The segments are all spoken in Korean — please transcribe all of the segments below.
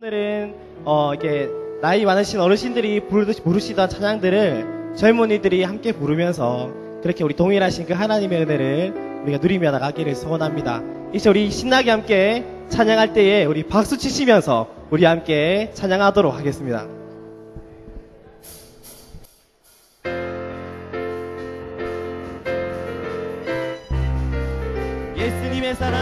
오늘은 이렇게 나이 많으신 어르신들이 부르시던 찬양들을 젊은이들이 함께 부르면서 그렇게 우리 동일하신 그 하나님의 은혜를 우리가 누리며 나가기를 소원합니다. 이제 우리 신나게 함께 찬양할 때에 우리 박수 치시면서 우리 함께 찬양하도록 하겠습니다. 예수님의 사랑,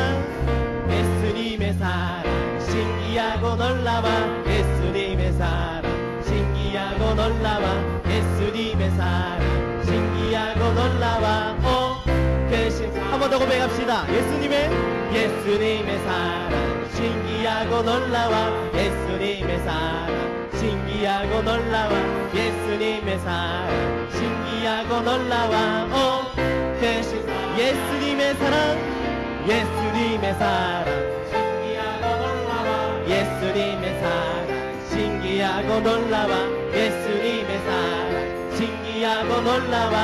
예수님의 사랑, 신기하고 놀라워. 예수님의 사랑, 신기하고 놀라워. 예수님의 사랑, 신기하고 놀라워. 대신 한 번 더 고백합시다. 예수님의 사랑, 신기하고 놀라워. 예수님의 사랑, 신기하고 놀라워. 예수님의 사랑, 신기하고 놀라워. 대신 예수님의 사랑, 예수님의 사랑, 신기하고 놀라워. 예수님의 사랑, 신기하고 놀라워. 예수님의 사랑, 신기하고 놀라워.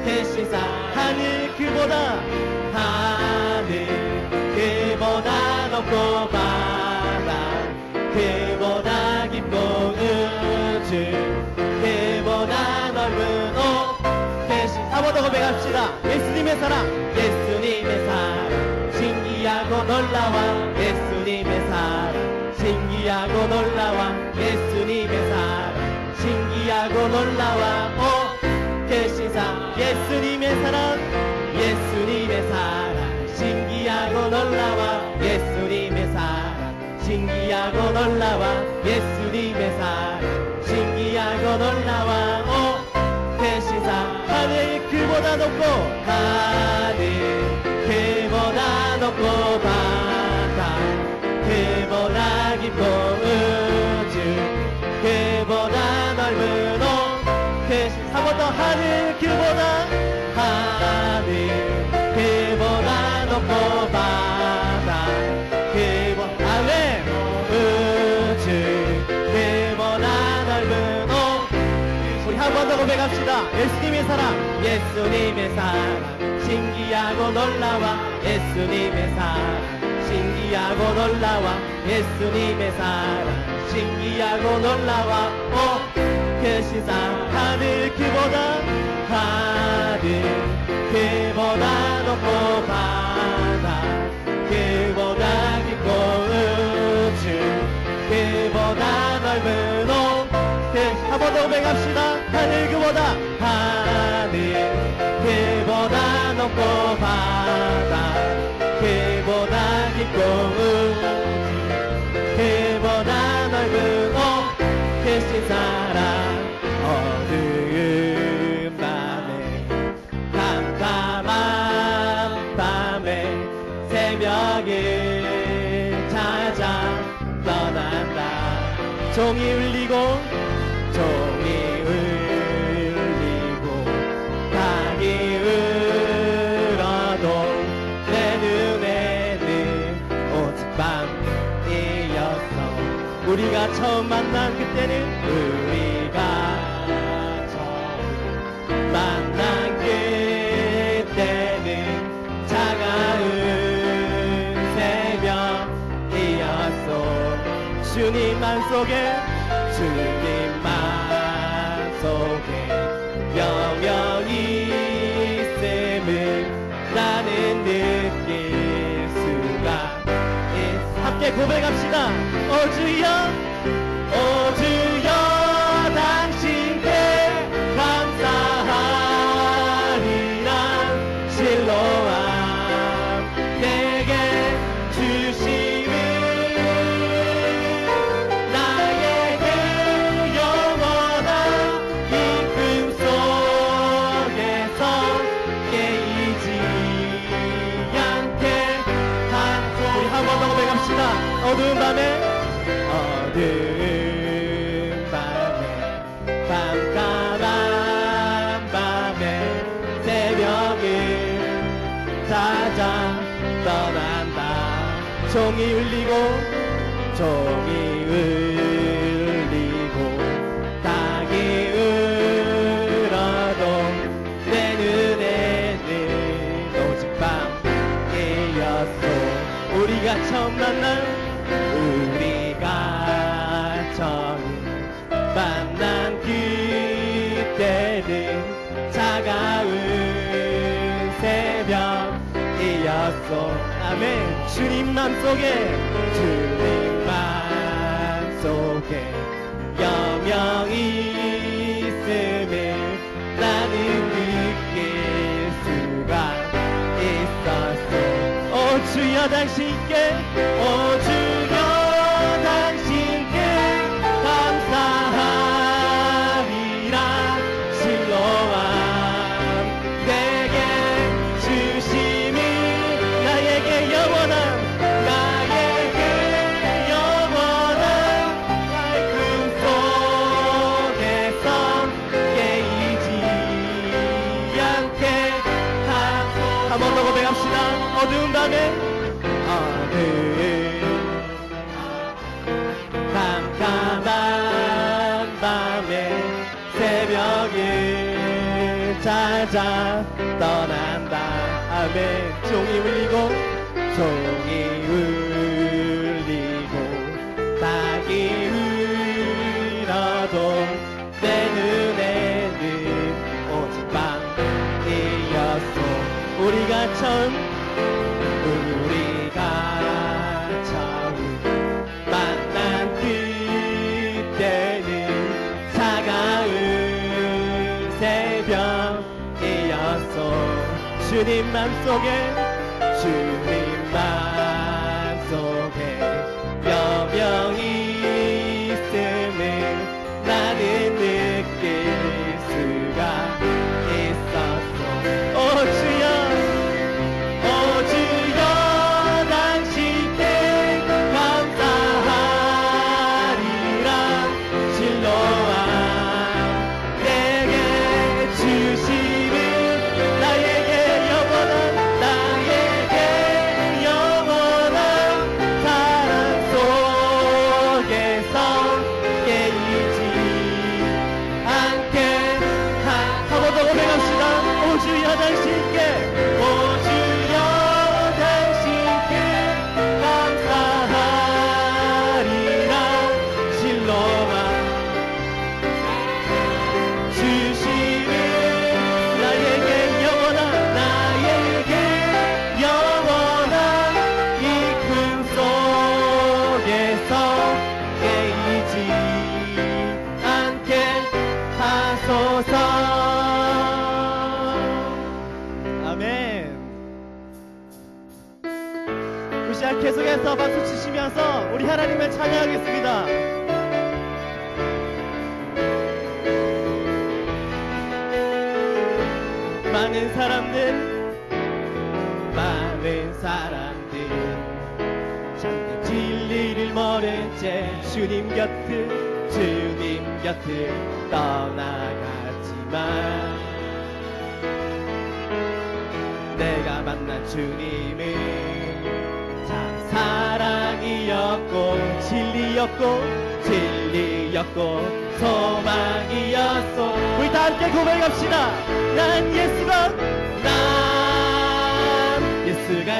대신사 하늘 그보다 높고 바다 그보다 깊고 우주 그보다 넓은 대신 한 번 더 고백합시다. 예수님의 사랑, 예수님의 사랑, 신기하고 놀라워. 예수님의 사랑, 신기하고 놀라워. 예수님의 사랑, 신기하고 놀라워. 대신사 예수님의 사랑, 예수님의 사랑, 신기하고 놀라워. 예수님의 사랑, 신기하고 놀라워. 예수님의 사랑, 신기하고 놀라워. 대신사 하늘 그보다 높고 그보다 높고 바다 그보다 깊고 우주 그보다 넓은 대신 한 번 더 하늘 그보다 높고 바다 그보다 아멘 우주 그보다 넓은 우리 한 번 더 고백합시다. 예수님의 사랑, 예수님의 사랑, 신기하고 놀라워. 예수님의 사랑, 신기하고 놀라워. 예수님의 사랑, 신기하고 놀라워. 그 시사 하늘 그보다 높고 바다 그보다 깊고 우주 그보다 넓은 한 번 더 고백합시다. 하늘 그보다 높고 바다 그보다 깊고 우주 그보다 넓은 대신 사랑. 어두운 밤에 깜깜한 밤에 새벽을 찾아 떠난다. 종이 울리고 닭이 울어도 내 눈에는 오직 밤이었어. 우리가 처음 만난 그때는 차가운 새벽이었어. 주님만 속에 영영이 있음을 나는 느낄 수가 있어. 함께 고백합시다. 주여 당신께 감사하리라. 실로암 내게 주심을 나의 그 영원한 기쁨 속에서 깨이지 않게 우리 한 번 더 고백합시다. 어두운 밤에 깜깜한 밤에 새벽을 찾아 떠난다. 종이 울리고 닭이 울어도 내 눈에는 오직 밤이었어. 우리가 처음 만난 우리가 있었소. 아멘. 주님 맘속에, 주님 맘속에 여명이 있음을 나는 느낄 수가 있었소. 오 주여 당신께, 오 주여 당신께 감사하리라. 실로암 내게 주심이 나에게 영원한 말씀 속에서 깨이지 않게 한 번 더 고백합시다. 어두운 밤에, 깜깜한 밤에 새벽을 찾아 떠난다. 아멘. 종이 울리고 낙이 울어도 내 눈에는 오직 밤이었소. 우리가 처음 만난 그때는 차가운 새벽이었소. 주님 맘속에, 주님 맘속에 여명이 있음을 나는 느낄 수가 있었소. 오 주여, 오 주여 당신께 감사하리라. 실로암 내게 주심은 나에게 영원한 사랑 속에서 깨이지 않게 한 번 더 고백합시다. 오 주여 당신께, 오 주여 당신께 감사하리라. 실로암 주심은 나에게 영원한 이 금 속에서 깨이지 않게 하소서. 아멘. 그 시간 계속해서 박수 치시면서 우리 하나님을 찬양하겠습니다. 많은 사람들 참된 진리를 모른 채 주님 곁을 떠나갔지만 내가 만난 주님은 참 사랑이었고 진리였고 소망이었소. 우리 다 함께 고백합시다. 난 예수가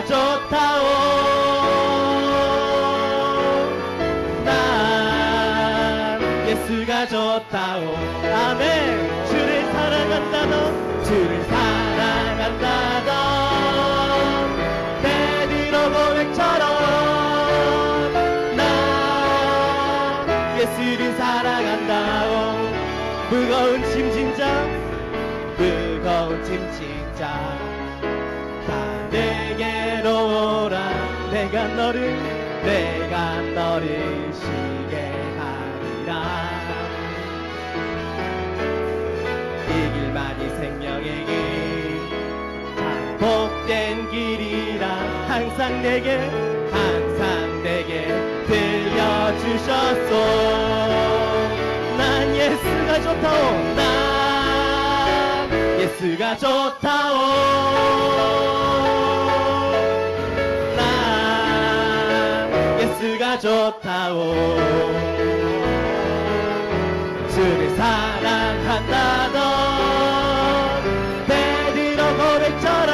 좋다오. 난 예수가 좋다오. 아멘. 주를 사랑한다던 베드로 고백처럼 난 예수를 사랑한다오. 무거운 짐진 자 다 내게로 오라. 내가 너를 쉬게 하리라. 이 길만이 생명의 길, 참 복된 길이라 항상 내게 들려주셨소. 난 예수가 좋다오. 난 예수가 좋다오. 난 예수가 좋다오. 주를 사랑한다던 베드로 고백처럼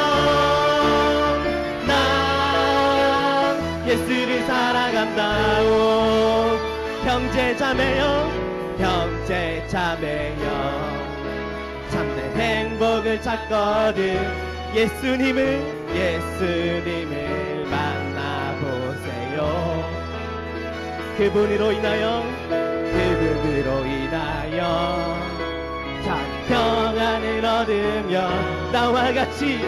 난 예수를 사랑한다오. 형제자매여 참된 행복을 찾거든 예수님을 예수님을 만나보세요. 그분으로 인하여 참 평안을 얻으며 나와 같이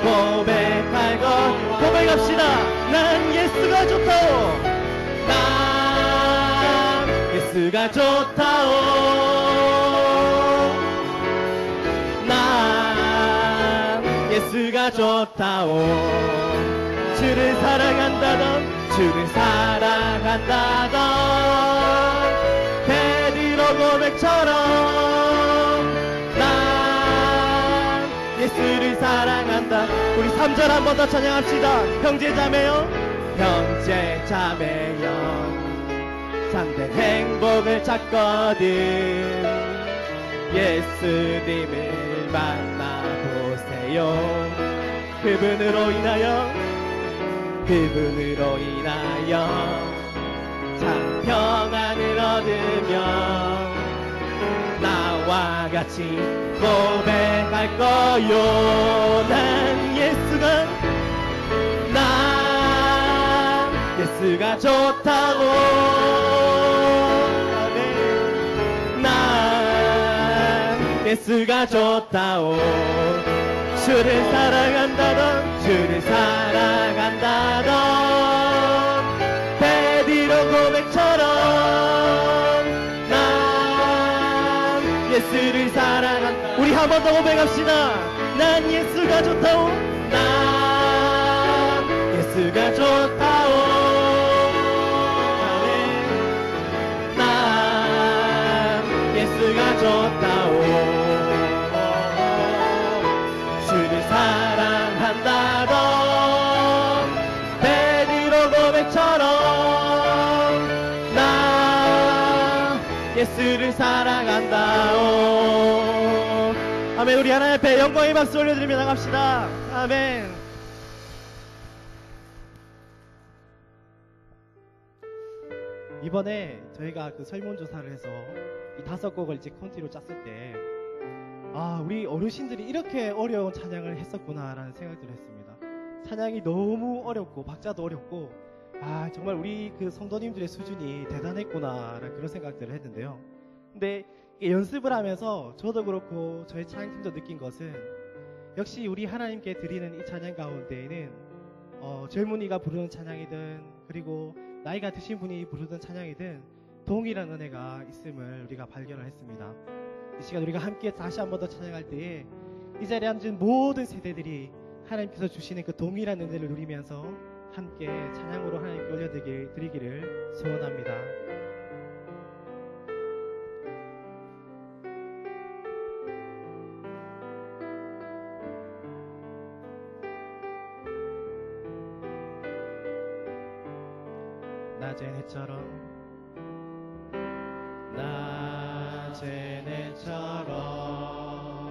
고백할 것 고백합시다. 난 예수가 좋다오. 난 예수가 좋다오. 난 예수가 좋다오. 주를 사랑한다던 베드로 고백처럼 난 예수를 사랑한다. 우리 3절 한 번 더 찬양합시다. 형제자매여 참된 행복을 찾거든 예수님을 만나보세요. 그분으로 인하여 참 평안을 얻으며 나와 같이 고백할 거요. 난 예수가 좋다고. 난 예수가 좋다고. 주를 사랑한다던 베드로 고백처럼 난 예수를 사랑한다. 우리 한 번 더 고백합시다. 난 예수가 좋다오. 난 예수가 좋다오. 난 예수가 좋다오. 주를 사랑한다던 베드로 고백처럼 나 예수를 사랑한다오. 아멘. 우리 하나님 앞에 영광의 박수 올려드리며 나갑시다. 아멘. 이번에 저희가 그 설문조사를 해서 이 5곡을 이제 콘티로 짰을 때 우리 어르신들이 이렇게 어려운 찬양을 했었구나라는 생각들을 했습니다. 찬양이 너무 어렵고 박자도 어렵고 정말 우리 그 성도님들의 수준이 대단했구나라는 그런 생각들을 했는데요. 근데 연습을 하면서 저도 그렇고 저희 찬양팀도 느낀 것은 역시 우리 하나님께 드리는 이 찬양 가운데에는 젊은이가 부르는 찬양이든 그리고 나이가 드신 분이 부르던 찬양이든 동일한 은혜가 있음을 우리가 발견을 했습니다. 이 시간 우리가 함께 다시 한 번 더 찬양할 때에 이 자리에 앉은 모든 세대들이 하나님께서 주시는 그 동일한 은혜를 누리면서 함께 찬양으로 하나님께 올려드리기를 소원합니다. 낮의 해처럼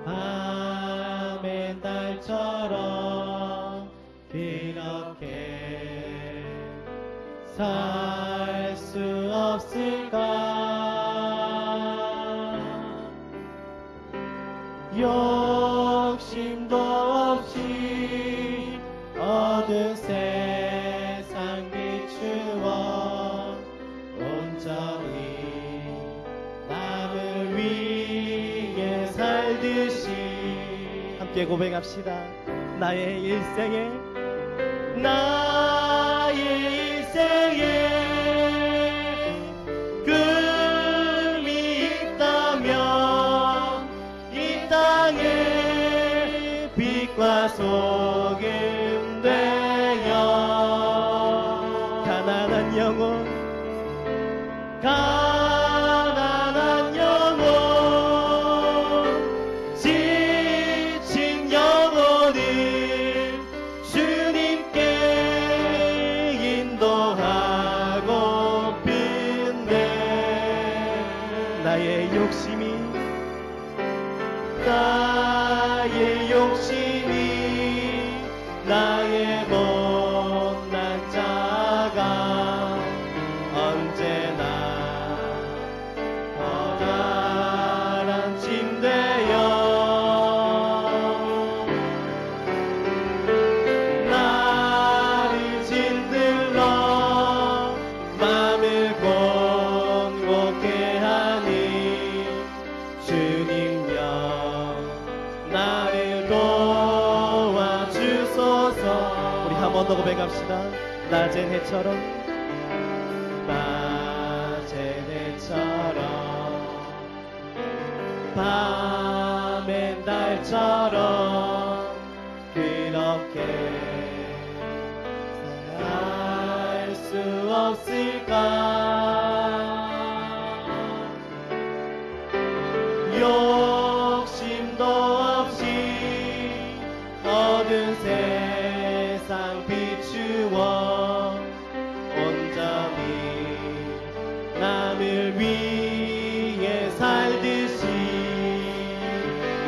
밤의 달처럼 이렇게 살 수 없을까. 욕심도 없이 어두운 세상 비추어 온전히 남을 위해 살듯이 함께 고백합시다. 나의 일생에 꿈이 있다면 이 땅에 빛과 소금 되어 가난한 영혼 지친 영혼을 주님께 인도하고픈데 나의 욕심이 나의 못난 자가 언제나 커다란 침대여 한 번 더 고백합시다. 낮엔 해처럼, 낮엔 해처럼, 밤엔 달처럼 그렇게 살 수 없을까. 욕심도 없이 얻은 세상 비추어 온전히 남을 위해 살듯이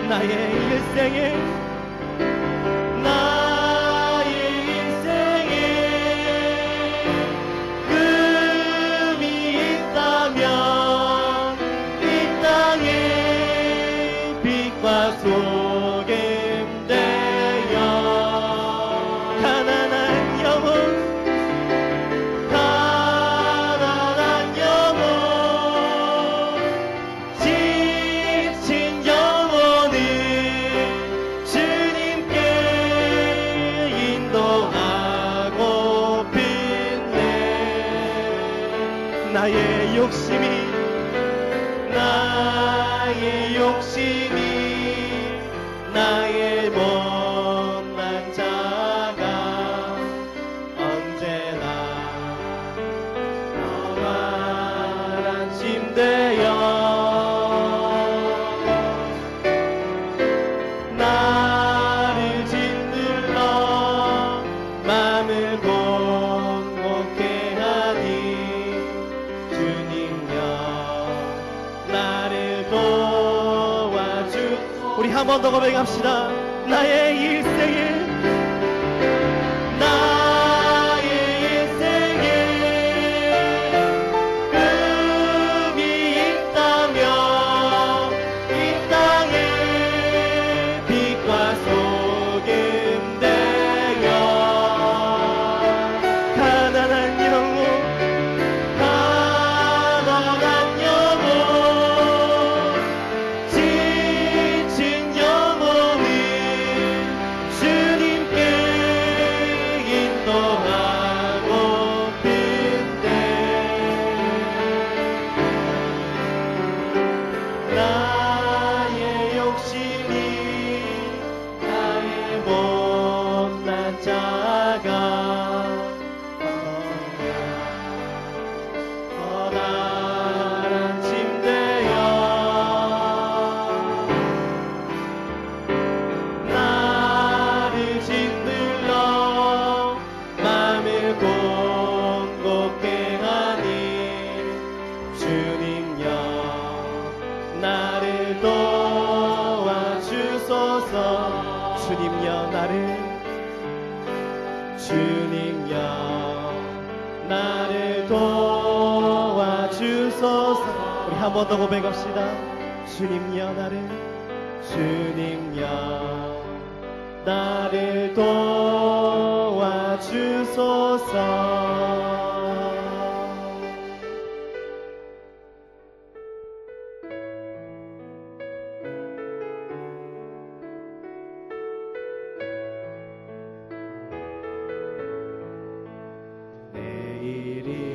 나의 인생에 소개되어 가난한 영혼 지친 영혼을 주님께 인도하고 빛내. 나의 욕심이 나의 못난 자가 언제나 너만 안심되어 나를 짓눌러 맘을 공고케 하니 주님여 나를 도와주. 우리 한 번 더 고백합시다. 나의 인생에 꿈이 있다면 이 땅에 빛과 소금되어 가난한 영혼 주님여 나를 도와주소서. 우리 한 번 더 고백합시다. 주님여 나를 도와주소서.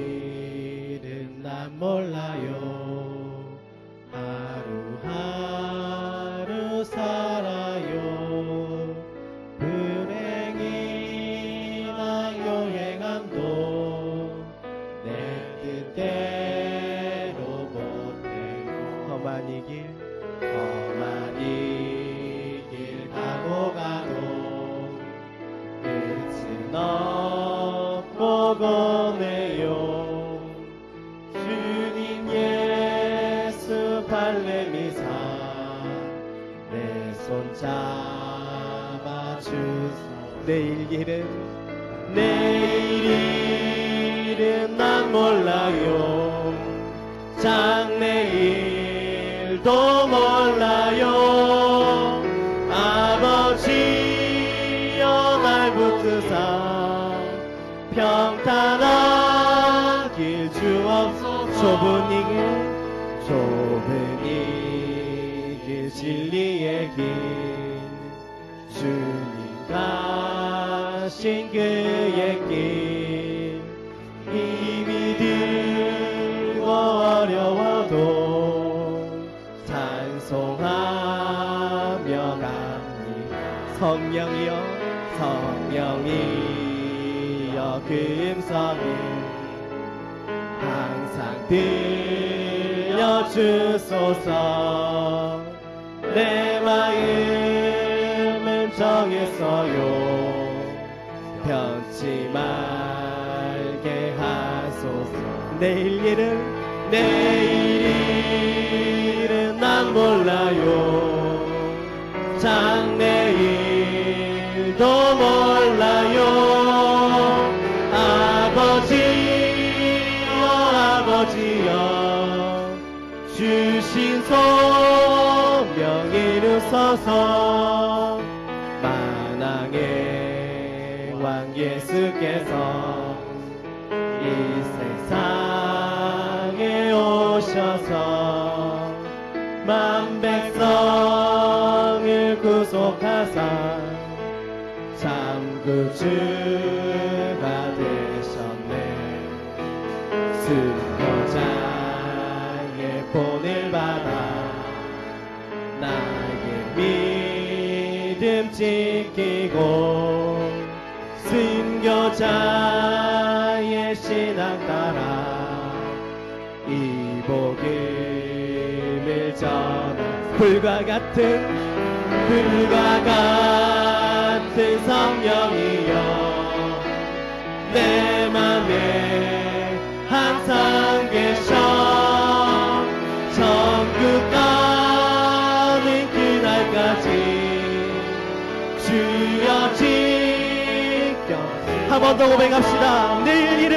내일은 난 몰라요. 하루하루 살아요. 불행이나 요행함도 내 뜻대로 못되고 험한 이 길 가고 가도 끝은 없고 보네요. 주님 예수 발레미사 내 손 잡아주소. 내일일은 난 몰라요. 장래일도 몰라요. 아버지여 날 붙드사 평탄하길 주옵소서. 좁은 이 길 진리의 길 주님 가 하신 그의 길 힘이 들고 어려워도 찬송하며 갑니다. 성령이여 성령이여 그 음성을 항상 들려주소서. 내 마음은 정했어요. 변치 말게 하소서. 내일 일은 난 몰라요. 장래일도 몰라요. 아버지여 주신 소명 이루소서. 만왕의 왕 예수께서 이 세상에 오셔서 만 백성을 구속하사 참 구주가 되셨네. 순교자의 본을 받아 나의 믿음 지키고 순교자의 신앙 따라 이 복음을 전하. 불과 같은 성령이여 내 맘에 항상 계셔. 천국 가는 그날까지 주여 지켜. 한 번 더 고백합시다. 내일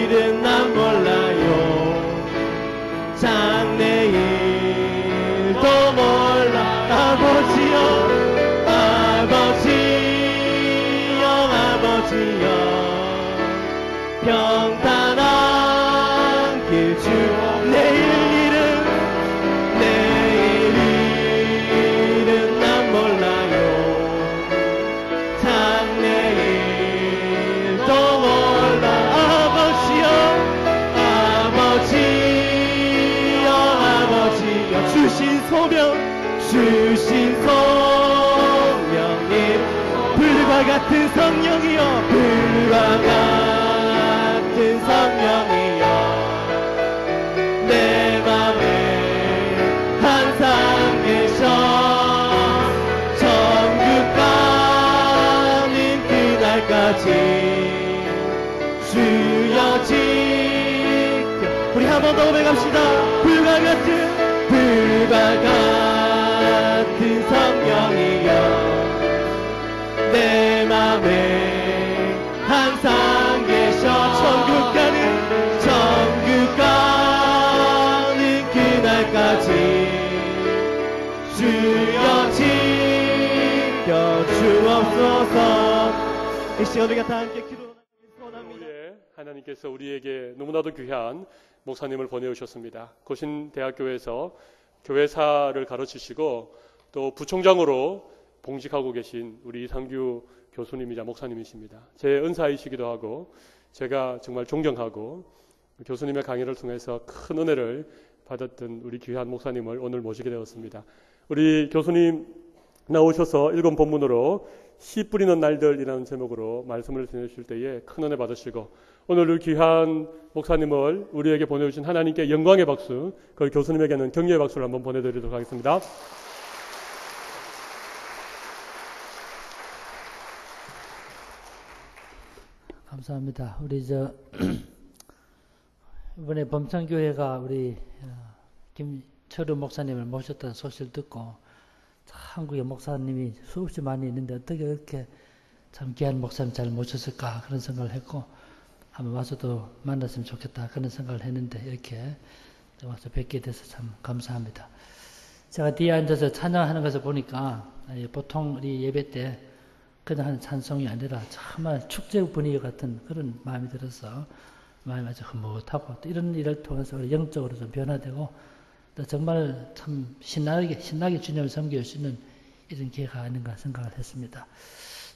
일은 난 몰라요. 장래일도 몰라. 아버지여 평탄한 길 주. 내일 일은 난 몰라요. 장래일도 몰라. 아버지여 주신 소명이 불과 같은 성령이여 내 맘에 항상 계셔. 천국 가는 그날까지 주여 지켜. 우리 한 번 더 고백합시다. 불과 같은 성령이여 내 맘에 항상 계셔. 천국 가는 그날까지 주여 지켜 주옵소서. 이 시간 우리가 다 함께 기도합니다. 하나님께서 우리에게 너무나도 귀한 목사님을 보내오셨습니다. 고신대학교에서 교회사를 가르치시고 또 부총장으로 봉직하고 계신 우리 이상규 교수님이자 목사님이십니다. 제 은사이시기도 하고 제가 정말 존경하고 교수님의 강의를 통해서 큰 은혜를 받았던 우리 귀한 목사님을 오늘 모시게 되었습니다. 우리 교수님 나오셔서 읽은 본문으로 씨 뿌리는 날들이라는 제목으로 말씀을 전해주실 때에 큰 은혜 받으시고 오늘 귀한 목사님을 우리에게 보내주신 하나님께 영광의 박수, 그 교수님에게는 격려의 박수를 한번 보내드리도록 하겠습니다. 감사합니다. 우리 이번에 범창교회가 우리 김철우 목사님을 모셨다는 소식을 듣고 한국에 목사님이 수없이 많이 있는데 어떻게 그렇게 참 귀한 목사님 잘 모셨을까 그런 생각을 했고 한번 와서 또 만났으면 좋겠다 그런 생각을 했는데 이렇게 와서 뵙게 돼서 참 감사합니다. 제가 뒤에 앉아서 찬양하는 것을 보니까 보통 우리 예배 때 그냥 하는 찬송이 아니라 정말 축제 분위기 같은 그런 마음이 들어서 마음이 아주 흐뭇하고 또 이런 일을 통해서 우리 영적으로 좀 변화되고 또 정말 참 신나게 주님을 섬길 수 있는 이런 기회가 아닌가 생각을 했습니다.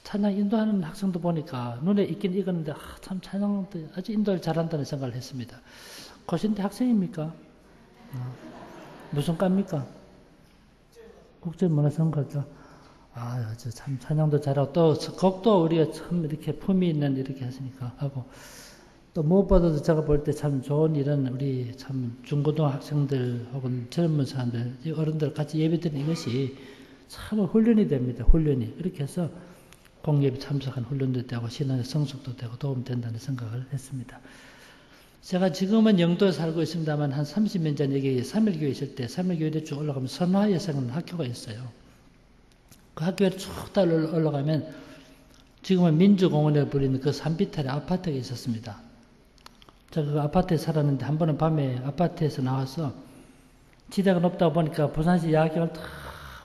찬양 인도하는 학생도 보니까 눈에 익긴 익었는데 참 찬양도 아주 인도를 잘한다는 생각을 했습니다. 고신대 학생입니까? 무슨 과입니까? 국제문화선거죠. 아주 참 찬양도 잘하고 또 곡도 우리가 참 이렇게 품위 있는 이렇게 하시니까 하고 또 무엇보다도 제가 볼 때 참 좋은 이런 우리 참 중고등학생들 혹은 젊은 사람들, 어른들 같이 예배드리는 이것이 참 훈련이 됩니다. 훈련이. 이렇게 해서 공예배 참석한 훈련도 되고 신앙의 성숙도 되고 도움 된다는 생각을 했습니다. 제가 지금은 영도에 살고 있습니다만 한 30년 전 여기 3일교회 있을 때 3일교회 쭉 올라가면 선화여성은 학교가 있어요. 그 학교에 쭉 올라가면 지금은 민주공원에 부리는 그 산비탈에 아파트가 있었습니다. 제가 그 아파트에 살았는데 한 번은 밤에 아파트에서 나와서 지대가 높다 보니까 부산시 야경을 딱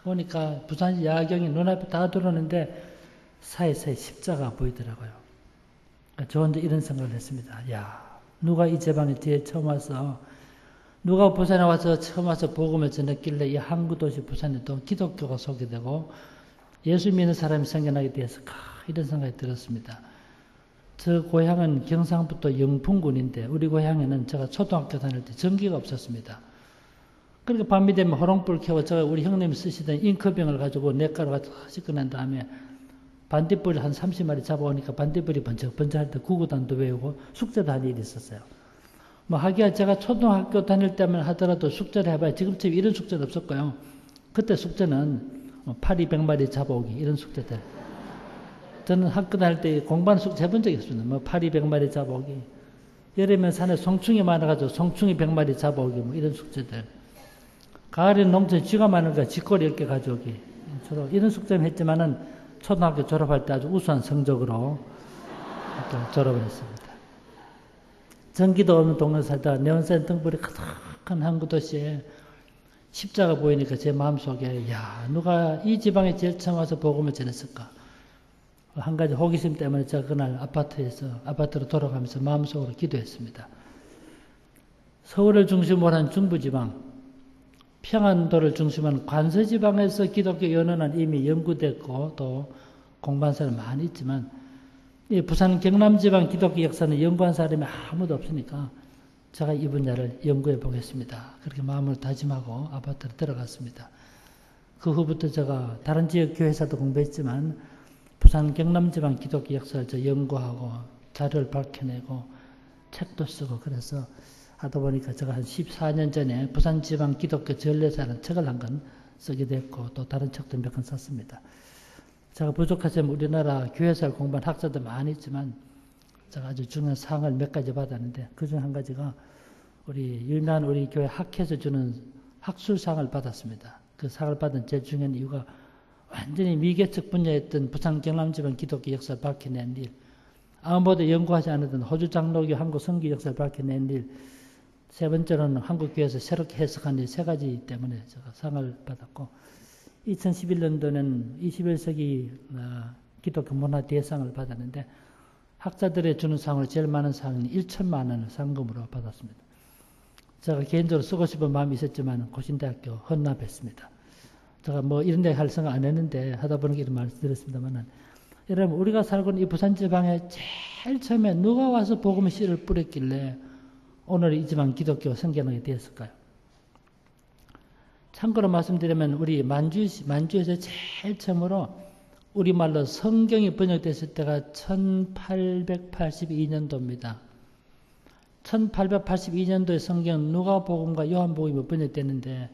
보니까 부산시 야경이 눈앞에 다 들어오는데 사이사이 십자가 보이더라고요. 그러니까 저 혼자 이런 생각을 했습니다. 야, 누가 이 제방에 뒤에 처음 와서 누가 부산에 와서 처음 와서 복음을 전했길래 이 항구도시 부산에 또 기독교가 소개되고 예수 믿는 사람이 생겨나게 되었을까 이런 생각이 들었습니다. 저 고향은 경상북도 영풍군인데 우리 고향에는 제가 초등학교 다닐 때 전기가 없었습니다. 그러니까 밤이 되면 호롱불 켜고 제가 우리 형님이 쓰시던 잉크병을 가지고 냇가로 가서 씻어낸 다음에 반딧불 한 30마리 잡아오니까 반딧불이 번쩍번쩍할 때 구구단도 외우고 숙제도 한 일이 있었어요. 뭐 하기야 제가 초등학교 다닐 때만 하더라도 숙제를 해봐야 지금처럼 이런 숙제는 없었고요. 그때 숙제는 파리 100마리 잡아오기 이런 숙제들. 저는 학교 다닐 때 공부하는 숙제 해본 적이 없습니다. 뭐 파리 100마리 잡아오기. 여름에 산에 송충이 많아가지고 송충이 100마리 잡아오기 뭐 이런 숙제들. 가을에는 농촌에 쥐가 많으니까 쥐꼬리 10개 가져오기. 주로 이런 숙제는 했지만은 초등학교 졸업할 때 아주 우수한 성적으로 학교 졸업을 했습니다. 전기도 없는 동네 살다가 네온사인 등불이 가득한 항구도시에 십자가 보이니까 제 마음속에 야 누가 이 지방에 제일 처음 와서 복음을 전했을까. 한 가지 호기심 때문에 제가 그날 아파트로 돌아가면서 마음속으로 기도했습니다. 서울을 중심으로 한 중부지방, 평안도를 중심으로 한 관서지방에서 기독교 연원은 이미 연구됐고 또 공부한 사람이 많이 있지만 부산 경남지방 기독교 역사는 연구한 사람이 아무도 없으니까 제가 이 분야를 연구해 보겠습니다. 그렇게 마음을 다짐하고 아파트로 들어갔습니다. 그 후부터 제가 다른 지역 교회에서도 공부했지만 부산 경남지방 기독교 역사를 저 연구하고 자료를 밝혀내고 책도 쓰고 그래서 하다 보니까 제가 한 14년 전에 부산지방 기독교 전례사라는 책을 한 권 쓰게 됐고 또 다른 책도 몇 권 썼습니다. 제가 부족하지만 우리나라 교회사를 공부한 학자도 많이 있지만 제가 아주 중요한 상을 몇 가지 받았는데 그중 한 가지가 우리 유명한 우리 교회 학회에서 주는 학술상을 받았습니다. 그 상을 받은 제일 중요한 이유가 완전히 미개척 분야였던 부산 경남지방 기독교 역사를 밝혀낸 일, 아무도 연구하지 않았던 호주 장로교 한국 선교 역사를 밝혀낸 일, 세 번째로는 한국교회에서 새롭게 해석한 일 세 가지 때문에 제가 상을 받았고 2011년도는 21세기 기독교 문화 대상을 받았는데 학자들의 주는 상으로 제일 많은 상은 1천만 원을 상금으로 받았습니다. 제가 개인적으로 쓰고 싶은 마음이 있었지만 고신대학교 헌납했습니다. 제가 뭐 이런 데 할 생각 안 했는데 하다 보니까 이런 말씀 드렸습니다만 여러분 우리가 살고 있는 이 부산지방에 제일 처음에 누가 와서 복음의 씨를 뿌렸길래 오늘 이 지방 기독교가 생겨나게 되었을까요? 참고로 말씀드리면 우리 만주에서 제일 처음으로 우리말로 성경이 번역됐을 때가 1882년도입니다. 1882년도에 성경 누가복음과 요한복음이 번역됐는데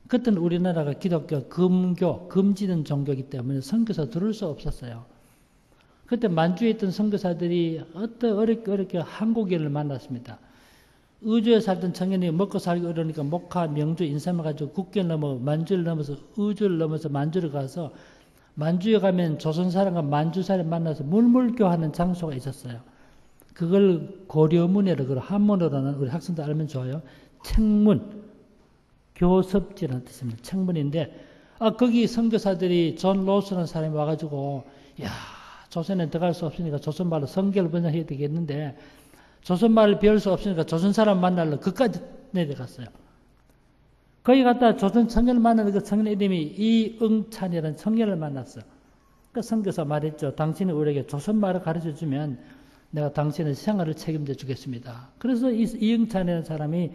그때는 우리나라가 기독교 금교, 금지된 종교이기 때문에 선교사 들을 수 없었어요. 그때 만주에 있던 선교사들이 어렵게 한국인을 만났습니다. 의주에 살던 청년이 먹고 살기 어려우니까 목화, 명주, 인삼을 가지고 국경을 넘어 만주를 넘어서 의주를 넘어서 만주를 가서 만주에 가면 조선 사람과 만주 사람 만나서 물물교하는 장소가 있었어요. 그걸 고려문이라고 그러고 한문으로는 우리 학생들 알면 좋아요. 책문, 교섭지라는 뜻입니다. 책문인데 거기 선교사들이 존 로스라는 사람이 와가지고 야 조선에 들어갈 수 없으니까 조선말로 성경을 번역해야 되겠는데 조선말을 배울 수 없으니까 조선 사람 만나러 그까지 내려갔어요. 거기 갔다 조선 청년을 만나는 그 청년 이름이 이응찬이라는 청년을 만났어. 그 선교사 말했죠. 당신이 우리에게 조선말을 가르쳐주면 내가 당신의 생활을 책임져 주겠습니다. 그래서 이응찬이라는 사람이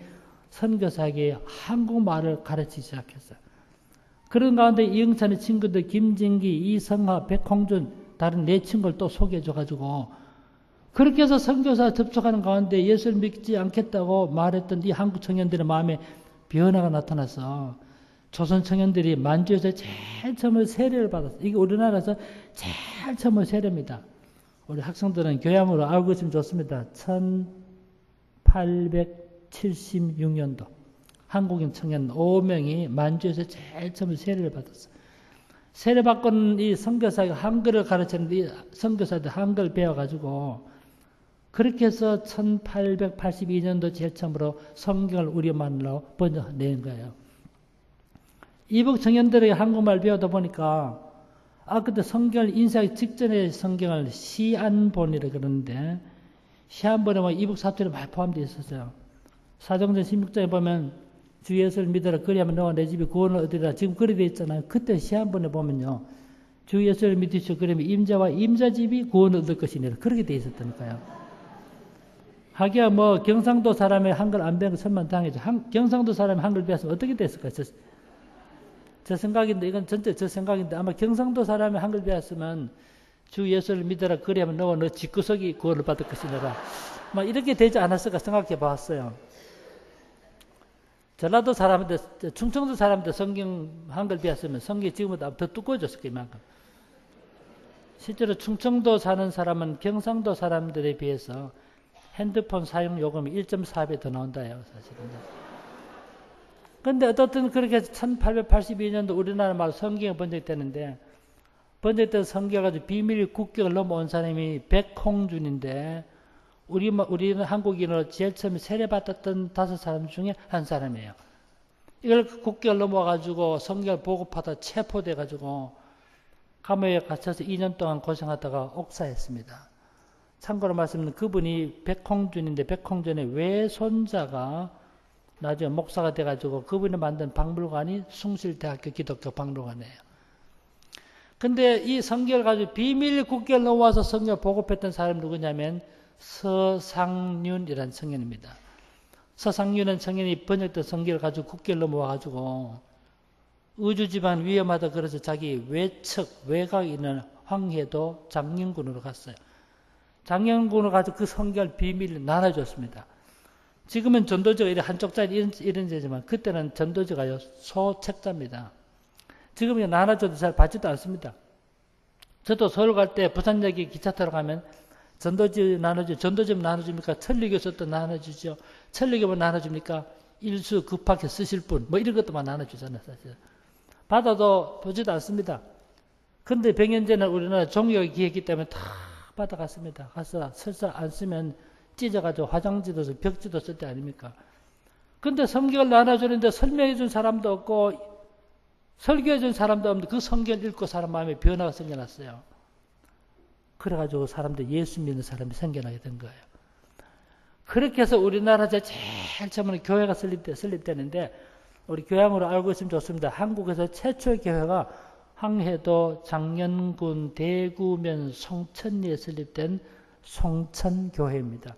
선교사에게 한국말을 가르치기 시작했어요. 그런 가운데 이응찬의 친구들 김진기, 이성하, 백홍준 다른 네 친구를 또 소개해줘가지고 그렇게 해서 선교사 접촉하는 가운데 예수를 믿지 않겠다고 말했던 이 한국 청년들의 마음에 변화가 나타나서 조선 청년들이 만주에서 제일 처음으로 세례를 받았어요. 이게 우리나라에서 제일 처음으로 세례입니다. 우리 학생들은 교양으로 알고 있으면 좋습니다. 1876년도 한국인 청년 5명이 만주에서 제일 처음으로 세례를 받았어요. 세례 받고는 이 선교사가 한글을 가르치는데 이 선교사들 한글 배워가지고 그렇게 해서 1882년도 제일 처음으로 성경을 우리말로 번역낸 거예요. 이북 청년들에게 한국말 배우다 보니까 그때 성경을 인쇄하기 직전에 성경을 시안본이라 그러는데 시안본에 뭐 이북 사투리 많이 포함되어 있었어요. 사도행전 16장에 보면 주 예수를 믿어라 그리하면 너와 내 집이 구원을 얻으리라 지금 그리 되어 있잖아요. 그때 시안본에 보면요. 주 예수를 믿으시오 그러면 임자와 임자집이 구원을 얻을 것이니라 그렇게 되어 있었다니까요. 하기야 뭐 경상도 사람의 한글 안 배운 거 설만 당해죠. 경상도 사람이 한글 배웠으면 어떻게 됐을까요? 저 생각인데 이건 전체 저 생각인데 아마 경상도 사람이 한글 배웠으면 주 예수를 믿어라 그리하면 너와 너 집구석이 구원을 받을 것이니라 막 이렇게 되지 않았을까 생각해 봤어요. 전라도 사람인데 충청도 사람인데 성경 한글 배웠으면 성경이 지금보다 더 두꺼워졌을 거예요. 이만큼. 실제로 충청도 사는 사람은 경상도 사람들에 비해서 핸드폰 사용 요금이 1.4배 더 나온다요, 사실은. 근데 어떻든 그렇게 해서 1882년도 우리나라 말 성경이 번역되는데, 번역된 성경 가지고 비밀 국경을 넘어온 사람이 백홍준인데, 우리는 한국인으로 제일 처음에 세례받았던 5사람 중에 한 사람이에요. 이걸 국경을 넘어와가지고 성경을 보급하다 체포돼가지고 감옥에 갇혀서 2년 동안 고생하다가 옥사했습니다. 참고로 말씀드리면 그분이 백홍준인데 백홍준의 외손자가 나중에 목사가 돼가지고 그분이 만든 박물관이 숭실대학교 기독교 박물관이에요. 근데 이 성경을 가지고 비밀 국경을 넘어와서 성경을 보급했던 사람이 누구냐면 서상륜이라는 청년입니다. 서상륜은 청년이 번역된 성경을 가지고 국경을 넘어와가지고 의주지방 위험하다 그래서 자기 외각에 있는 황해도 장영군으로 갔어요. 장영군을 가지고 그 성경을 비밀을 나눠줬습니다. 지금은 전도지가 한쪽짜리 이런 데지만 그때는 전도지가요 소책자입니다. 지금은 나눠줘도 잘 받지도 않습니다. 저도 서울 갈 때 부산역에 기차 타러 가면 전도지 나눠주죠. 전도지 나눠줍니까? 천리교서도 나눠주죠. 천리교만 나눠줍니까? 일수 급하게 쓰실 분 뭐 이런 것도만 나눠주잖아요. 사실 받아도 보지도 않습니다. 근데 100년 전에 우리나라 종교가 기했기 때문에 다 받아갔습니다. 가서 설사 안 쓰면 찢어가지고 화장지도 벽지도 쓸 때 아닙니까? 근데 성경을 나눠주는데 설명해준 사람도 없고 설교해준 사람도 없는데 그 성경을 읽고 사람 마음에 변화가 생겨났어요. 그래가지고 사람들 예수 믿는 사람이 생겨나게 된 거예요. 그렇게 해서 우리나라 제일 처음에 교회가 설립되는데 우리 교양으로 알고 있으면 좋습니다. 한국에서 최초의 교회가 황해도 장년군 대구면 송천리에 설립된 송천교회입니다.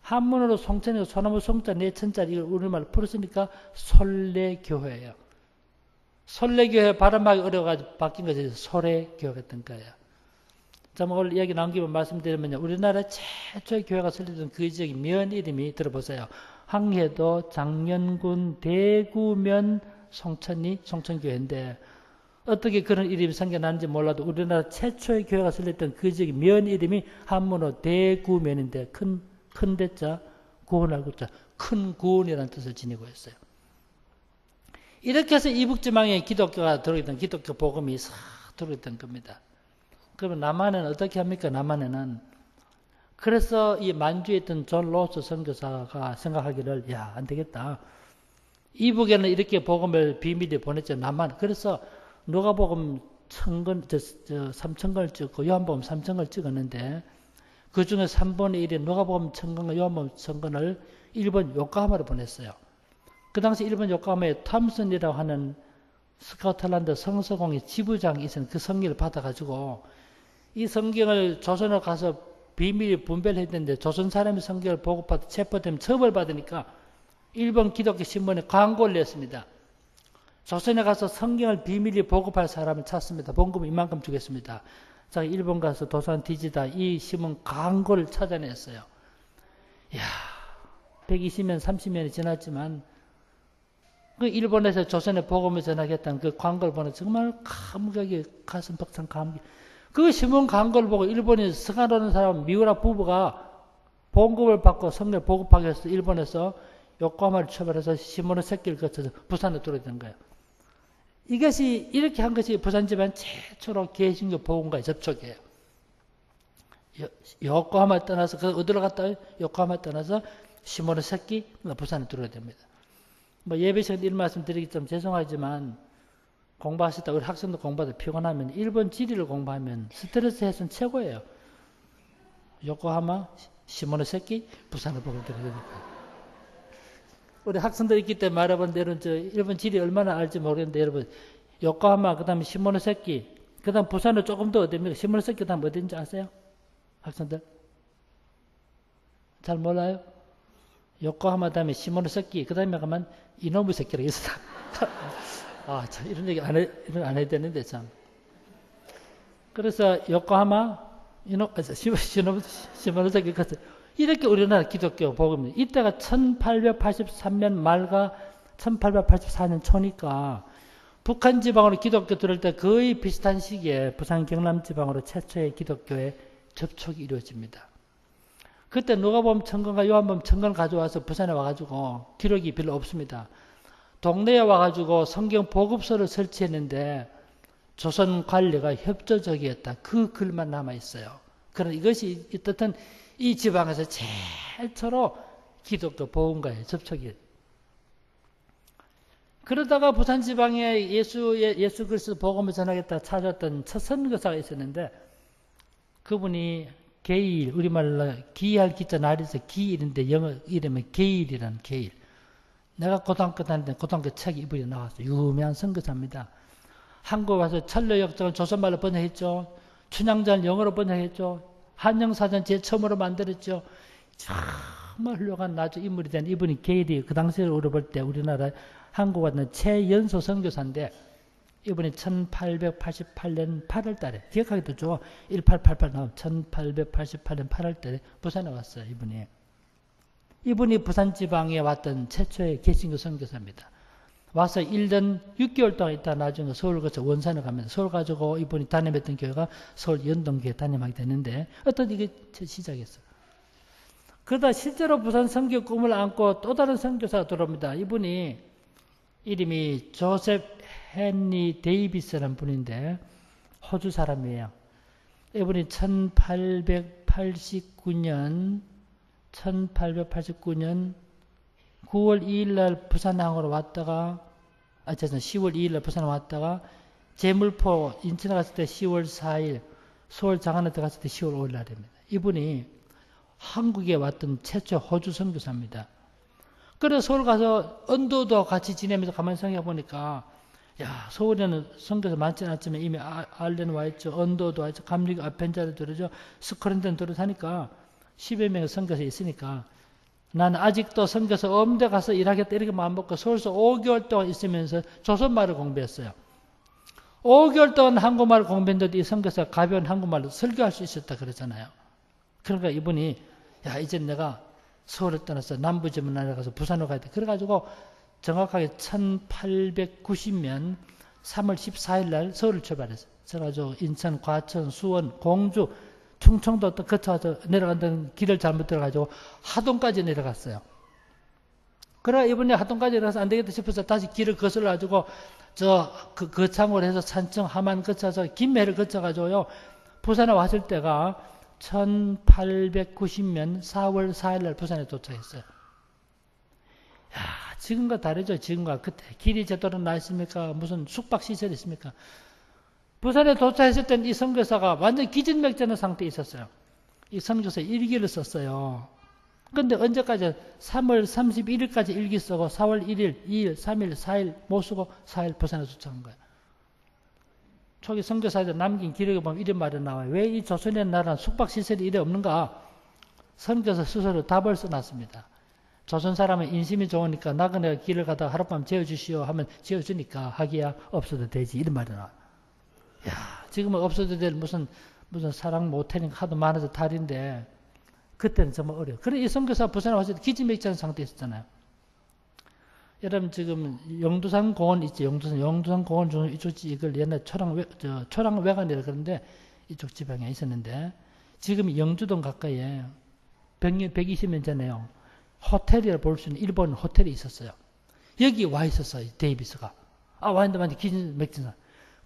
한문으로 송천이 소나무 송자 네천자리 이걸 우리말로 풀었으니까 솔례교회예요. 솔례교회 발음하기 어려워가지고 바뀐 것이 소래교회가 된 거예요. 자, 오늘 이야기 나온 김에 말씀드리면 우리나라 최초의 교회가 설립된 그 지역의 면 이름이 들어보세요. 황해도 장년군 대구면 송천리 송천교회인데 어떻게 그런 이름이 생겨났는지 몰라도 우리나라 최초의 교회가 설립된 그 지역의 면 이름이 한문으로 대구면인데 큰 대자 구원할 구자 큰 구원이라는 뜻을 지니고 있어요. 이렇게 해서 이북지방에 기독교가 들어있던 기독교 복음이 싹 들어있던 겁니다. 그러면 남한은 어떻게 합니까? 남한에는 그래서 이 만주에 있던 존 로스 선교사가 생각하기를 안 되겠다. 이북에는 이렇게 복음을 비밀리에 보냈죠. 남한. 그래서 누가복음 3,000권을 찍고 요한복음 3,000권을 찍었는데 그 중에 3분의 1이 누가복음 1,000권과 요한복음 1,000권을 일본 요코하마로 보냈어요. 그 당시 일본 요코하마에 탐슨이라고 하는 스코틀랜드 성서공의 지부장이 있었는데 그 성경을 받아가지고 이 성경을 조선에 가서 비밀히 분별해야 되는데 조선 사람이 성경을 보고받아 체포되면 처벌받으니까 일본 기독교 신문에 광고를 냈습니다. 조선에 가서 성경을 비밀히 보급할 사람을 찾습니다. 봉급 이만큼 주겠습니다. 자, 일본 가서 도산 뒤지다 이 신문 광고를 찾아냈어요. 이야, 120년, 30년이 지났지만 그 일본에서 조선에 복음을 전하겠다는 그 광고를 보는 정말 감격이 가슴 벅찬 감격. 그 신문 광고를 보고 일본에 승하로는 사람 미우라 부부가 봉급을 받고 성경을 보급하기 위해서 일본에서 요코하마를 출발해서 시모노세키를 거쳐서 부산에 들어오던 거예요. 이것이 이렇게 한 것이 부산 집안 최초로 개신교 복음과의 접촉이에요. 요코하마 떠나서 그 어디로 갔다 요코하마 떠나서 시모노세키 부산에 들어오게 됩니다. 뭐 예배 시간 이런 말씀 드리기 좀 죄송하지만 공부하시다 우리 학생도 공부하다 피곤하면 일본 지리를 공부하면 스트레스 해소는 최고예요. 요코하마, 시모노세키, 부산을 보고 들어요. 우리 학생들 있기 때문에 말해보는데 여러분 저 일본 지리 얼마나 알지 모르겠는데 여러분 요코하마 그다음에 시모노세키 그다음 부산은 조금 더 어디입니까? 시모노세키 그다음 어딘지 아세요? 학생들? 잘 몰라요? 요코하마 다음에 시모노세키 그다음에 가면 이놈의 새끼라고 있어. 아, 참 이런 얘기 안 해야 되는데 참. 그래서 요코하마 시모노세키 가서 이렇게 우리나라 기독교 복음이 이때가 1883년 말과 1884년 초니까 북한 지방으로 기독교 들어올 때 거의 비슷한 시기에 부산 경남 지방으로 최초의 기독교의 접촉이 이루어집니다. 그때 누가복음 청건과 요한복음 청건 가져와서 부산에 와가지고 기록이 별로 없습니다. 동네에 와가지고 성경 보급소를 설치했는데 조선 관리가 협조적이었다. 그 글만 남아있어요. 그러나 이것이 어떻든 이 지방에서 최초로 기독교 복음과의 접촉이에요. 그러다가 부산 지방에 예수 그리스도 복음을 전하겠다 찾았던 첫 선교사가 있었는데 그분이 게일, 우리말로 기할 기자 날에서 기일인데 영어 이름은 게일이라는 게일. 내가 고등학교 다닐 때 고등학교 책이 이분이 나왔어요. 유명한 선교사입니다. 한국 와서 철로역정을 조선말로 번역했죠. 춘향전을 영어로 번역했죠. 한영사전 제일 처음으로 만들었죠. 정말 훌륭한 나주 인물이 된 이분이 게일이 그 당시에 우리 볼 때 우리나라 한국 왔는 최연소 선교사인데 이분이 1888년 8월 달에 기억하기도 좋아. 1888 나오면 1888년 8월 달에 부산에 왔어요. 이분이 부산 지방에 왔던 최초의 개신교 선교사입니다. 와서 1년 6개월 동안 있다 나중에 서울 거쳐 원산에 가면서 서울 가지고 이분이 담임했던 교회가 서울 연동교회 담임하게 됐는데 어떤 이게 시작했어요. 그러다 실제로 부산 선교 꿈을 안고 또 다른 선교사가 들어옵니다. 이분이 이름이 조셉 헨리 데이비스라는 분인데 호주 사람이에요. 이분이 1889년 9월 2일 날 부산항으로 왔다가 10월 2일 날 부산에 왔다가 제물포 인천에 갔을 때 10월 4일 서울 장안에 들어갔을 때 10월 5일 날입니다. 이분이 한국에 왔던 최초 호주 선교사입니다. 그래서 서울 가서 언도도 같이 지내면서 가만히 생각해 보니까 야, 서울에는 선교사 많지 않았지만 이미 알렌 와 있죠. 언도도 와 있죠. 감리교 아펜자도 들어죠. 스코랜드는 들어사니까 10여 명의 선교사 있으니까 나는 아직도 선교사 엄대 가서 일하겠다 이렇게 마음먹고 서울서 5개월 동안 있으면서 조선말을 공부했어요. 5개월 동안 한국말을 공부했는데도 이 선교사가 가벼운 한국말로 설교할 수 있었다 그러잖아요. 그러니까 이분이 야 이제 내가 서울을 떠나서 남부지방에 가서 부산으로 가야 돼. 그래가지고 정확하게 1890년 3월 14일 날 서울을 출발했어요. 그래가지고 인천, 과천, 수원, 공주, 충청도 또 거쳐서 내려가던 길을 잘못 들어가지고 하동까지 내려갔어요. 그러나 이번에 하동까지 내려가서 안 되겠다 싶어서 다시 길을 거슬러가지고 거창으로 해서 산청, 함안 거쳐서 김해를 거쳐가지고요. 부산에 왔을 때가 1890년 4월 4일 날 부산에 도착했어요. 야, 지금과 다르죠. 지금과 그때 길이 제대로 나 있습니까? 무슨 숙박시설이 있습니까? 부산에 도착했을 때는 이 선교사가 완전 기진맥진한 상태에 있었어요. 이 선교사 일기를 썼어요. 근데 언제까지? 3월 31일까지 일기 쓰고 4월 1일, 2일, 3일, 4일 못 쓰고 4일 부산에 도착한 거예요. 초기 선교사들 남긴 기록에 보면 이런 말이 나와요. 왜 이 조선의 나라는 숙박시설이 이래 없는가? 선교사 스스로 답을 써놨습니다. 조선 사람은 인심이 좋으니까 나그네가 길을 가다가 하룻밤 재워주시오 하면 재워주니까 하기야 없어도 되지. 이런 말이 나와요. 야, 지금은 없어도 될 무슨 사랑 모텔인가 하도 많아서 탈인데 그때는 정말 어려워. 그래 이 선교사 부산에 왔을 때 기지맥지한 상태에 있었잖아요. 여러분 지금 영두산 공원 있지. 영두산 공원 중에 이쪽 이걸 옛날 초랑외관이라 그러는데 이쪽 지방에 있었는데 지금 영주동 가까이에 120년 전에요. 호텔이라 볼 수 있는 일본 호텔이 있었어요. 여기 와 있었어요. 데이비스가. 와 있는데 기지맥지한.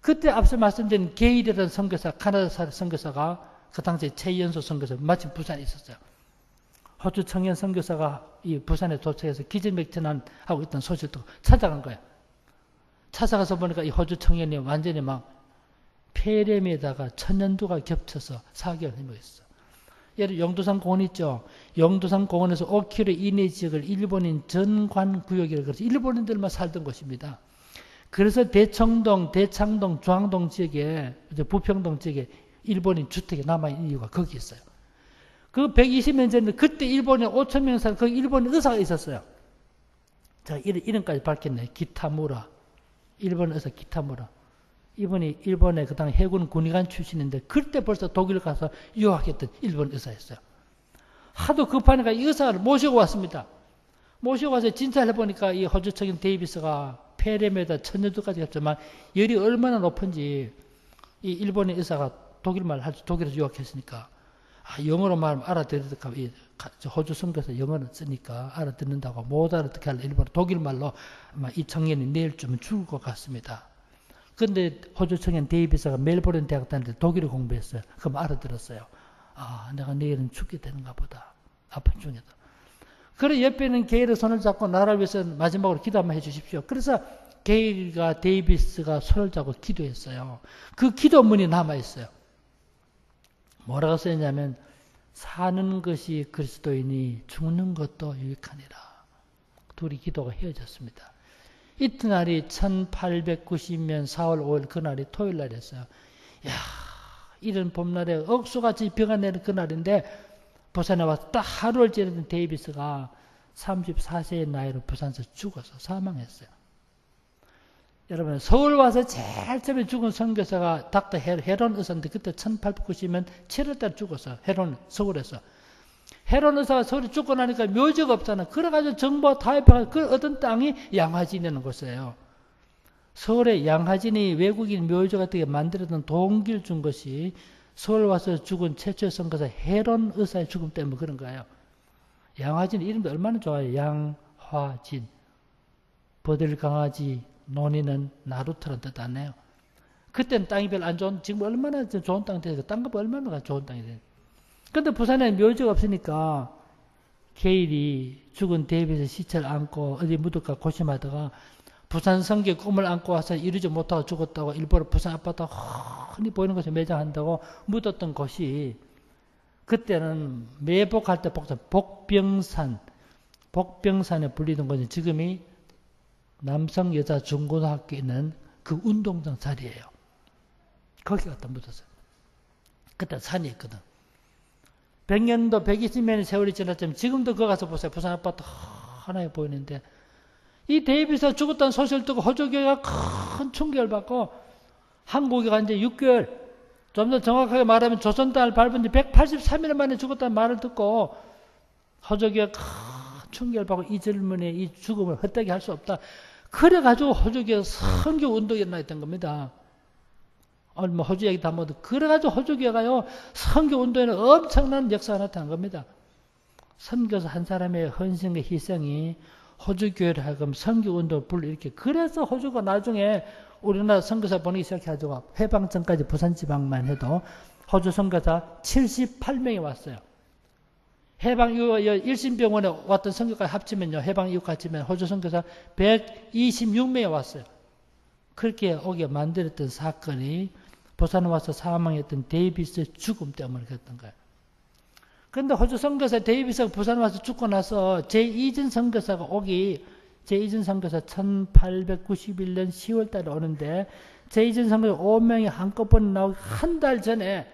그때 앞서 말씀드린 게일이라는 선교사, 카나다 선교사가 그 당시에 최연소 선교사 마침 부산에 있었어요. 호주 청년 선교사가 이 부산에 도착해서 기지맥진한 하고 있던 소식을 듣고 찾아간 거예요. 찾아가서 보니까 이 호주 청년이 완전히 막 폐렴에다가 천연두가 겹쳐서 4개월 힘들었어요. 예를 영두산 공원 있죠. 영두산 공원에서 5km 이내 지역을 일본인 전관구역이라고 해서 일본인들만 살던 곳입니다. 그래서 대청동, 대창동, 중앙동 지역에 부평동 지역에 일본인 주택이 남아있는 이유가 거기 있어요. 그 120년 전에 그때 일본에 5,000명 살 거기 일본 의사가 있었어요. 자, 이름까지 밝혔네. 기타무라. 일본 의사 기타무라. 이분이 일본의 그 당 해군 군의관 출신인데 그때 벌써 독일 가서 유학했던 일본 의사였어요. 하도 급하니까 이 의사를 모시고 왔습니다. 모시고 와서 진찰을 해보니까 이 호주 청년 데이비스가 폐렴에다 천연두까지 했지만 열이 얼마나 높은지 이 일본의 의사가 독일에서 유학했으니까 영어로 말하면 알아들으니까 호주 선교사 영어는 쓰니까 알아듣는다고 못 알아듣게 하려 일본 독일말로 아마 이 청년이 내일쯤은 죽을 것 같습니다. 근데 호주 청년 데이비스가 멜버른 대학 다닐 때 독일어 공부했어요. 그럼 알아들었어요. 내가 내일은 죽게 되는가 보다. 아픈 중에도. 그래 옆에 있는 게일의 손을 잡고 나라를 위해서 마지막으로 기도 한번 해주십시오. 그래서 게일과 데이비스가 손을 잡고 기도했어요. 그 기도문이 남아있어요. 뭐라고 써있냐면 사는 것이 그리스도이니 죽는 것도 유익하니라. 둘이 기도가 헤어졌습니다. 이튿날이 1890년 4월 5일 그날이 토요일날이었어요. 야, 이런 봄날에 억수같이 비가 내리는 그날인데 부산에 와서 딱 하루를 지내던 데이비스가 34세의 나이로 부산에서 죽어서 사망했어요. 여러분 서울 와서 제일 처음에 죽은 선교사가 닥터 헤론 의사인데 그때 1890년 7월달에 죽었어. 헤론 서울에서. 헤론 의사가 서울에 죽고 나니까 묘지가 없잖아. 그래가지고 정부가 타협해서 그 어떤 땅이 양화진이라는 곳이에요. 서울에 양화진이 외국인 묘지 같은 게 만들었던 동기를 준 것이 서울 와서 죽은 최초의 선교사 헤론 의사의 죽음 때문에 그런 거예요. 양화진 이름도 얼마나 좋아요. 양화진. 버들강아지 논이는 나루터란 뜻 안 해요. 그때는 땅이 별로 안 좋은, 지금 얼마나 좋은 땅이 돼서 땅값 얼마나 좋은 땅이 돼요. 근데 부산에 묘지가 없으니까 게일이 죽은 데이비스 시체를 안고 어디 묻을까 고심하다가 부산 성교 꿈을 안고 와서 이루지 못하고 죽었다고 일부러 부산 아파트 흔히 보이는 곳에 매장한다고 묻었던 곳이 그때는 매복할 때 복병산에 불리던 곳이 지금이 남성 여자 중고등학교 있는 그 운동장 자리예요. 거기 갖다 묻었어요. 그때 산이 있거든. 100년도 120년의 세월이 지났지만 지금도 거기 가서 보세요. 부산 아파트 하나에 보이는데 이 데이비스가 죽었다는 소식을 듣고 호주교회가 큰 충격을 받고 한국에 간 지 6개월, 좀 더 정확하게 말하면 조선 땅을 밟은 지 183일 만에 죽었다는 말을 듣고 호주교회가 큰 충격을 받고 이 젊은이의 이 죽음을 헛되게 할 수 없다. 그래가지고 호주교회가 선교운동이 일어났던 겁니다. 뭐 호주 얘기 다 못해. 그래가지고 호주교회가요 선교운동에는 엄청난 역사가 나타난 겁니다. 선교사 한 사람의 헌신과 희생이 호주교회를 하여금 선교운동을 불러일으켜. 그래서 호주가 나중에 우리나라 선교사 보내기 시작해가지고 해방 전까지 부산지방만 해도 호주 선교사 78명이 왔어요. 해방 이후 일신병원에 왔던 선교까지 합치면요. 해방 이후까지 합치면 호주 선교사 126명이 왔어요. 그렇게 오게 만들었던 사건이 부산에 와서 사망했던 데이비스의 죽음 때문에 그랬던 거예요. 그런데 호주 선교사 데이비스가 부산 와서 죽고 나서 제2전 선교사가 제2전 선교사 1891년 10월 달에 오는데 제2전 선교사 5명이 한꺼번에 나오기 한 달 전에,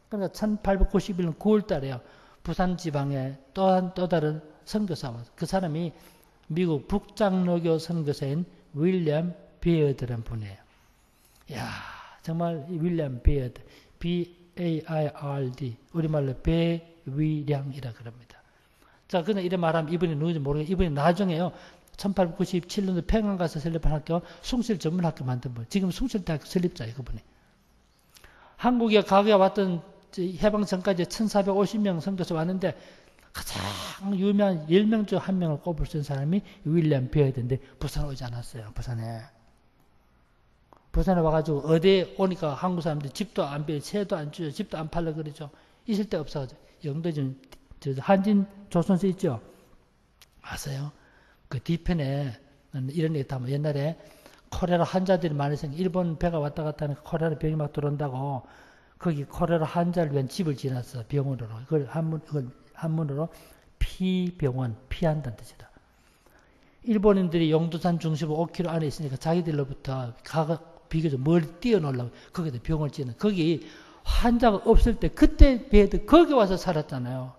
그러니까 1891년 9월 달에요. 부산 지방에 또 다른 선교사 왔어요. 그 사람이 미국 북장로교 선교사인 윌리엄 베어드라는 분이에요. 야, 정말 이 윌리엄 베어드, B-A-I-R-D, 우리말로 배위량이라 그럽니다. 자, 근데 이래 말하면 이분이 누군지 모르겠어요. 이분이 나중에요. 1897년도 평양 가서 설립한 학교, 숭실 전문학교 만든 분. 지금 숭실대학교 설립자예요, 그분이. 한국에 과거에 왔던 해방 전까지 1450명 선교사 왔는데 가장 유명한 10명 중 한 명을 꼽을 수 있는 사람이 윌리엄 베어드인데 부산 오지 않았어요. 부산에 와가지고 어디에 오니까 한국 사람들이 집도 안 비어, 채도 안 주죠. 집도 안 팔려 그러죠. 있을 데 없어가지고. 영도전 한진 조선서 있죠. 아세요? 그 뒤편에 이런 얘기 다 옛날에 콜레라 환자들이 많이 생겨. 일본 배가 왔다 갔다 하니까 콜레라 병이 막 들어온다고 거기 콜레라 환자를 위한 집을 지었어. 병원으로. 그걸 한문으로 피병원, 피한다는 뜻이다. 일본인들이 용두산 중심으로 5km 안에 있으니까 자기들로부터 비교적 멀리 뛰어놀라고 거기다 병원을 지는. 거기 환자가 없을 때 그때 배도 거기 와서 살았잖아요.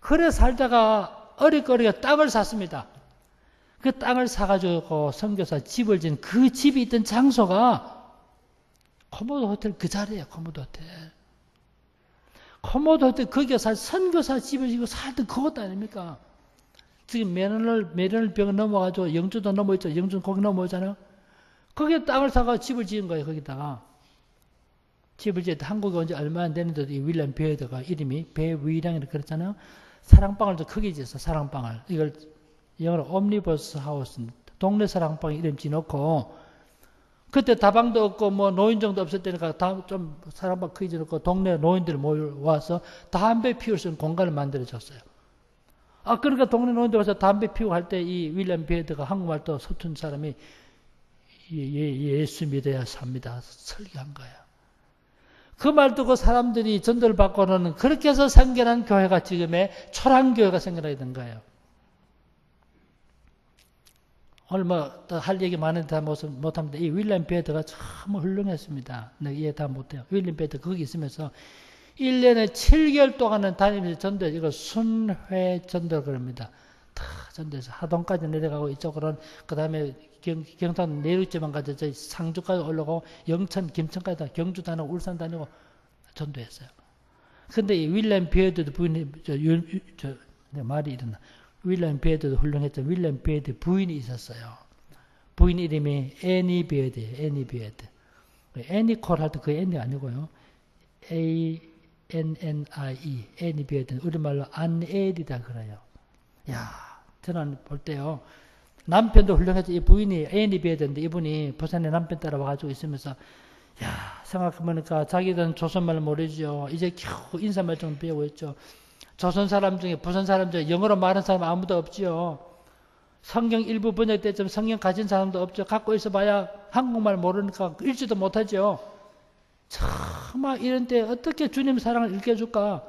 그래 살다가 어리거리가 땅을 샀습니다. 그 땅을 사가지고 선교사 집을 지은 그 집이 있던 장소가 코모도 호텔 그 자리에요. 코모도 호텔 거기가 선교사 집을 지고 살던 그것도 아닙니까? 지금 메리널 병 넘어가지고 영주도 넘어있죠. 영주 거기 넘어오잖아요. 거기에 땅을 사가 집을 지은 거예요. 거기다가 집을 지을 때 한국에 온 지 얼마 안 되는데도 이 윌리엄 베어드가 이름이 배위량이라고 그랬잖아요. 사랑방을 좀 크게 지었어. 사랑방을. 이걸 영어로 옴니버스 하우스, 동네 사랑방 이름 지어놓고 그때 다방도 없고 뭐 노인정도 없을 때니까 좀 사랑방 크게 지어놓고 동네 노인들 모여와서 담배 피울 수 있는 공간을 만들어줬어요. 그러니까 동네 노인들 와서 담배 피우고 할 때 이 윌리엄 베어드가 한국말도 서툰 사람이 예수 믿어야 삽니다. 설교한 거예요. 그 말 듣고 사람들이 전도를 받고는 그렇게 해서 생겨난 교회가 지금의 초랑교회가 생겨나게 된 거예요. 오늘 할 얘기 많은데 다 못합니다. 이 윌리엄 베어드가 참 훌륭했습니다. 내가 이해 다 못해요. 윌리엄 베어드 거기 있으면서 1년에 7개월 동안은 다니면서 전도, 이거 순회 전도를 그럽니다. 다 전도해서 하동까지 내려가고 이쪽으로는 그 다음에 경산 내륙지만 가서 저희 상주까지 올라가고 영천, 김천까지 다 경주 다니고 울산 다니고 전도했어요. 근데 이 윌리엄 베어드 부인이 말이 일어나. 윌리엄 베어드도 훌륭했죠. 윌리엄 베어드 부인이 있었어요. 부인 이름이 애니 베어드예요. 애니 베어드. 애니콜 할 때 그 애니 아니고요. A-N-N-I-E. 애니 베어드. 우리말로 안엘이다 그래요. 야, 저는 볼 때요. 남편도 훌륭했죠. 이 부인이 애니 베어드인데 이분이 부산에 남편 따라와가지고 있으면서 야, 생각해보니까 자기들은 조선말 모르죠. 이제 겨우 인사말 좀 배우고 있죠. 조선 사람 중에, 부산 사람 중에 영어로 말하는 사람 아무도 없지요. 성경 일부 번역됐지만 성경 가진 사람도 없죠. 갖고 있어봐야 한국말 모르니까 읽지도 못하죠. 정말 이런 때 어떻게 주님 사랑을 읽혀줄까?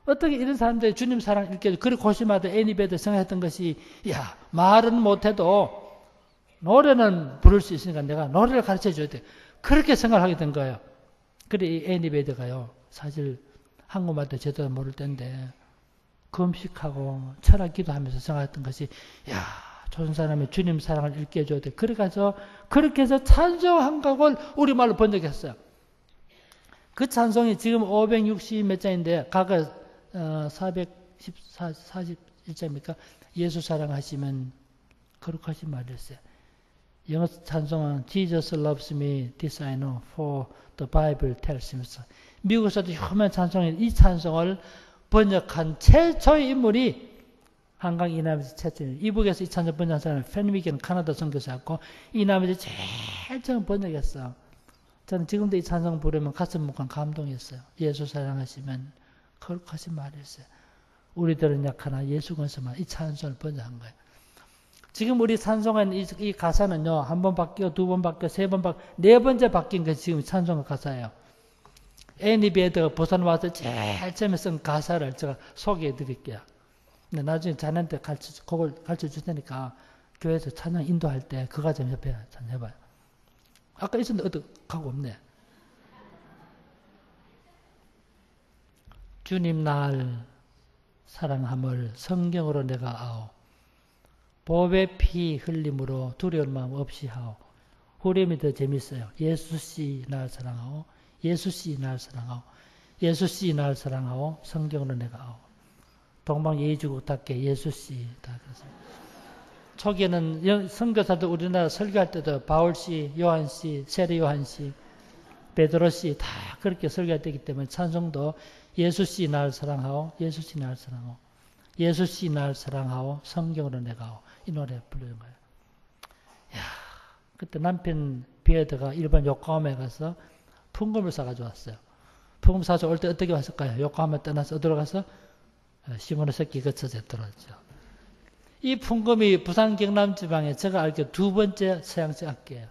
어떻게 이런 사람들이 주님 사랑을 읽혀줄까? 그리고 고심하다 애니 베어드 생각했던 것이, 야, 말은 못해도 노래는 부를 수 있으니까 내가 노래를 가르쳐줘야 돼. 그렇게 생각하게 된 거예요. 그래, 이 애니 베어드가요, 사실 한국말도 제대로 모를 때인데 금식하고 철학 기도하면서 생각했던 것이, 야, 조선 사람이 주님 사랑을 읽혀줘야 돼. 그렇게 해서 찬송한 곡을 우리말로 번역했어요. 그 찬송이 지금 560 몇 장인데 각각 441장입니까? 예수 사랑하시면 거룩하신 말이었어요. 영어 찬송은 Jesus loves me, this I know, for the Bible tells me so. 미국에서도 유명한 찬송인 이 찬송을 번역한 최초의 인물이 한강 이남에서 최초인, 이북에서 이 찬송 번역한 사람은 펜위겐 카나다 선교사였고 이남에서 제일 처음 번역했어. 저는 지금도 이 찬송 부르면 가슴 묵한 감동이었어요. 예수 사랑하시면 거룩하신 말이었어요. 우리들은 약하나 예수 건서만 이 찬송을 번역한 거예요. 지금 우리 찬송한 이 가사는요, 한 번 바뀌고, 두 번 바뀌고, 세 번 바뀌고, 네 번째 바뀐 것이 지금 찬송 가사예요. 애니 베드가 부산 와서 제일 처음에 쓴 가사를 제가 소개해 드릴게요. 근데 나중에 자네한테 그걸 가르쳐 줄 테니까 교회에서 찬양 인도할 때 그거 좀 해봐요. 찬양해봐요. 아까 있었는데 어디 가고 없네. 주님 날 사랑함을 성경으로 내가 아오. 보배 피 흘림으로 두려울 마음 없이 하오. 후렴이 더 재밌어요. 예수씨 날 사랑하오. 예수씨 날 사랑하오. 예수씨 날 사랑하오. 성경으로 내가 아오. 동방예의주국답게 예수씨 다 그랬습니다. 초기에는 선교사도 우리나라 설교할 때도 바울씨, 요한씨, 세례 요한씨, 베드로씨 다 그렇게 설교할 때이기 때문에 찬송도 예수씨 날 사랑하오. 예수씨 날 사랑하오. 예수씨 날 사랑하오. 성경으로 내가 아오. 이 노래 부르는 거예요. 야, 그때 남편 비에드가 일반 요코하마에 가서 풍금을 사가지고 왔어요. 풍금 사서 올 때 어떻게 왔을까요? 요코하마 떠나서 어디로 가서? 시모노세키 거쳐서 들어왔죠. 이 풍금이 부산 경남 지방에 제가 알기로 두 번째 서양식 악기예요.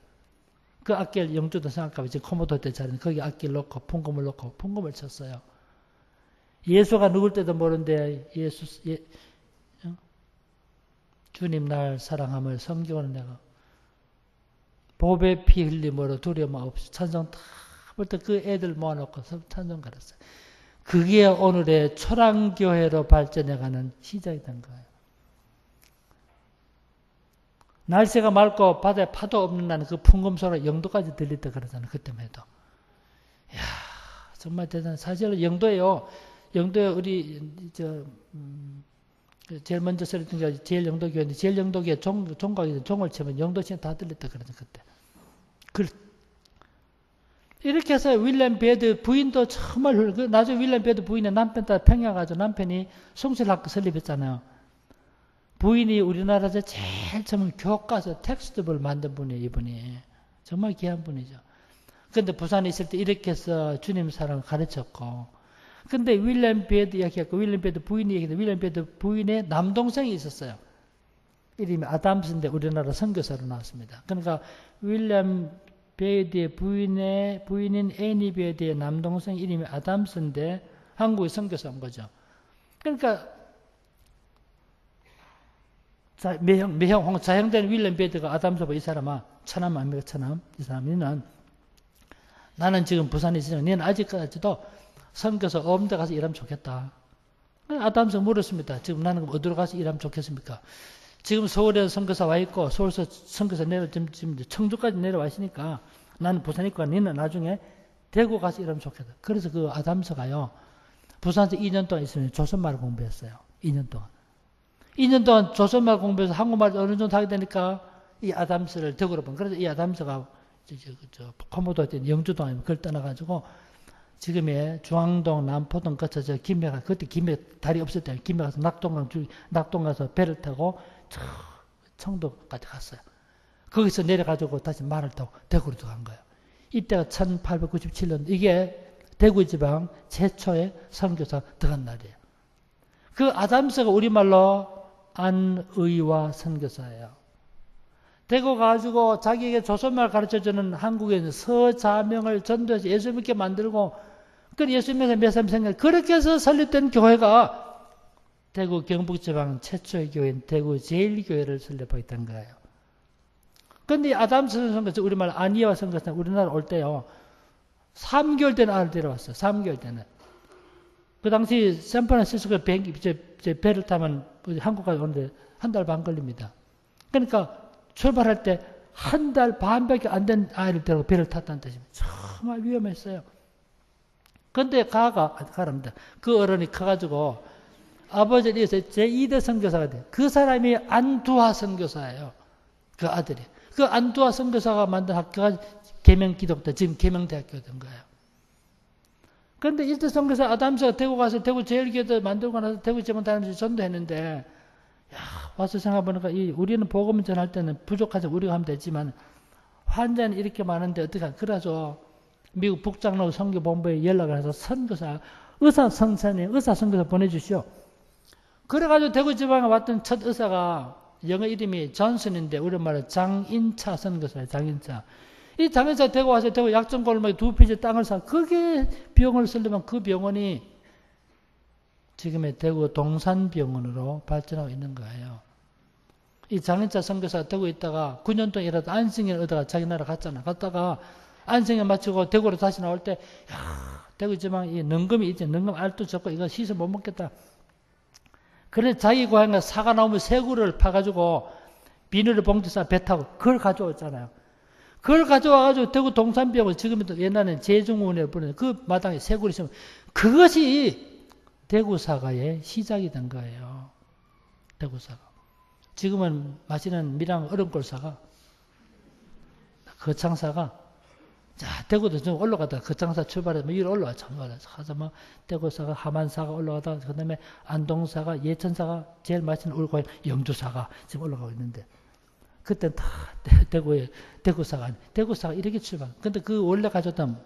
그 악기를 영주도 생각하면 지금 코모도 때 자리는 거기 악기를 놓고 풍금을 놓고 풍금을 쳤어요. 예수가 누굴 때도 모르는데 주님 날 사랑함을 성경으로 내가 보배 피 흘림으로 두려움 없이 찬송 다 볼 때 그 애들 모아놓고 찬송 가르쳤어요. 그게 오늘의 초랑교회로 발전해가는 시작이 된 거예요. 날씨가 맑고 바다에 파도 없는 날은 그 풍금소리가 영도까지 들리다 그러잖아요. 그때만 해도. 이야, 정말 대단한. 사실 영도에요. 영도에 우리 제일 먼저 설했던 게 제일 영도교회인데 제일 영도교회 종각이 종을 치면 영도시에 다 들렸다 그러죠. 그때. 이렇게 해서 윌리엄 베드 부인도 정말 나중에 윌리엄 베드 부인의 남편 따라 평양 가서 남편이 송실학교 설립했잖아요. 부인이 우리나라에서 제일 처음 교과서 텍스트북을 만든 분이에요. 이분이. 정말 귀한 분이죠. 그런데 부산에 있을 때 이렇게 해서 주님 사랑을 가르쳤고 근데 윌리엄 베드 이야기했고 윌리엄 베드 부인이 얘기했는데 윌리엄 베드 부인의 남동생이 있었어요. 이름이 아담스인데 우리나라 선교사로 나왔습니다. 그러니까 윌리엄 베드의 부인인 애니 베드의 남동생 이름이 아담스인데 한국에 선교사 온 거죠. 그러니까 매형 자형된 윌리엄 베드가 아담스고 이 사람아 처남 아닙니까 처남 이 사람이는 나는 지금 부산에 있으니까 너는 아직까지도 선교사 엄대 가서 일하면 좋겠다. 아담스 물었습니다. 지금 나는 어디로 가서 일하면 좋겠습니까? 지금 서울에 선교사 와 있고 서울에서 선교사 지금 청주까지 내려와 있으니까 나는 부산에 있고 너는 나중에 대구 가서 일하면 좋겠다. 그래서 그 아담스가요. 부산에서 2년 동안 있으면 조선말을 공부했어요. 2년 동안. 2년 동안 조선말 공부해서 한국말 어느 정도 하게 되니까 이 아담스를 대구로 본. 그래서 이 아담스가 코모도 때 영주동 아니면 그걸 떠나가지고 지금의 중앙동, 남포동 거쳐서 김해가 그때 김해 다리 없을 때 김해 가서 낙동 가서 배를 타고 청도까지 갔어요. 거기서 내려가지고 다시 말을 타고 대구로 들어간 거예요. 이때가 1897년 이게 대구 지방 최초의 선교사 들어간 날이에요. 그 아담스가 우리말로 안의와 선교사예요. 대구 가지고 자기에게 조선말 가르쳐주는 한국에 서자명을 전도해서 예수 믿게 만들고 그 예수 믿는 몇 사람 생각 그렇게 해서 설립된 교회가 대구 경북지방 최초의 교회인 대구 제일교회를 설립하게 된 거예요. 그런데 아담스 선교사 우리말 안의와 선교사 우리나라 올 때요 3개월 된 아이를 데려왔어요. 3개월 되는. 그 당시 샌프란시스코 배를 타면 한국까지 오는데 1달 반 걸립니다. 그러니까 출발할 때 1달 반밖에 안 된 아이를 데리고 배를 탔다는 뜻입니다. 정말 위험했어요. 그런데 가랍니다. 그 어른이 커가지고 아버지를 이어서 제2대 선교사가 돼요. 그 사람이 안두화 선교사예요. 그 아들이. 그 안두화 선교사가 만든 학교가 계명기독교, 지금 계명대학교가 된 거예요. 그런데 1대 선교사 아담스가 대구 가서 대구 제일교회도 만들고 나서 대구 지방 다니면서 전도했는데 와서 생각해보니까 우리는 복음 전할 때는 부족하죠. 우리가 하면 되지만 환자는 이렇게 많은데 어떻게 그래서 미국 북장로 선교본부에 연락을 해서 선교사 의사 선교사 보내주시오. 그래가지고 대구 지방에 왔던 첫 의사가 영어 이름이 존슨인데 우리말로 장인차 선교사예요. 장인차. 이 장애자 대구 와서 대구 약정골목에 2피지 땅을 사, 그게 병원을 쓰려면 그 병원이 지금의 대구 동산병원으로 발전하고 있는 거예요. 이 장애자 선교사가 대구에 있다가 9년 동안 일하다 안승을 얻다가 자기 나라 갔잖아. 갔다가 안승을 마치고 대구로 다시 나올 때, 야, 대구 지방 이 능금이 있지. 능금 알도 적고 이거 씻어 못 먹겠다. 그래 자기 고향에 사과 나오면 새구를 파가지고 비닐을 봉지 싸 배 타고 그걸 가져왔잖아요. 그걸 가져와가지고 대구 동산병원 지금도 옛날에는 제중원에 부르는 그 마당에 새구를 있으면 그것이 대구 사과의 시작이 된 거예요. 대구 사과. 지금은 마시는 밀양 얼음골 사과, 거창 사과. 자, 대구도 좀 올라가다 거창사 출발해서 위로 올라왔죠. 가서 뭐 대구사가, 하만사가 올라가다 그다음에 안동사가, 예천사가, 제일 맛있는 울고 영주사가 지금 올라가고 있는데 그때 다 대구사가 이렇게 출발. 근데 그 원래 가졌던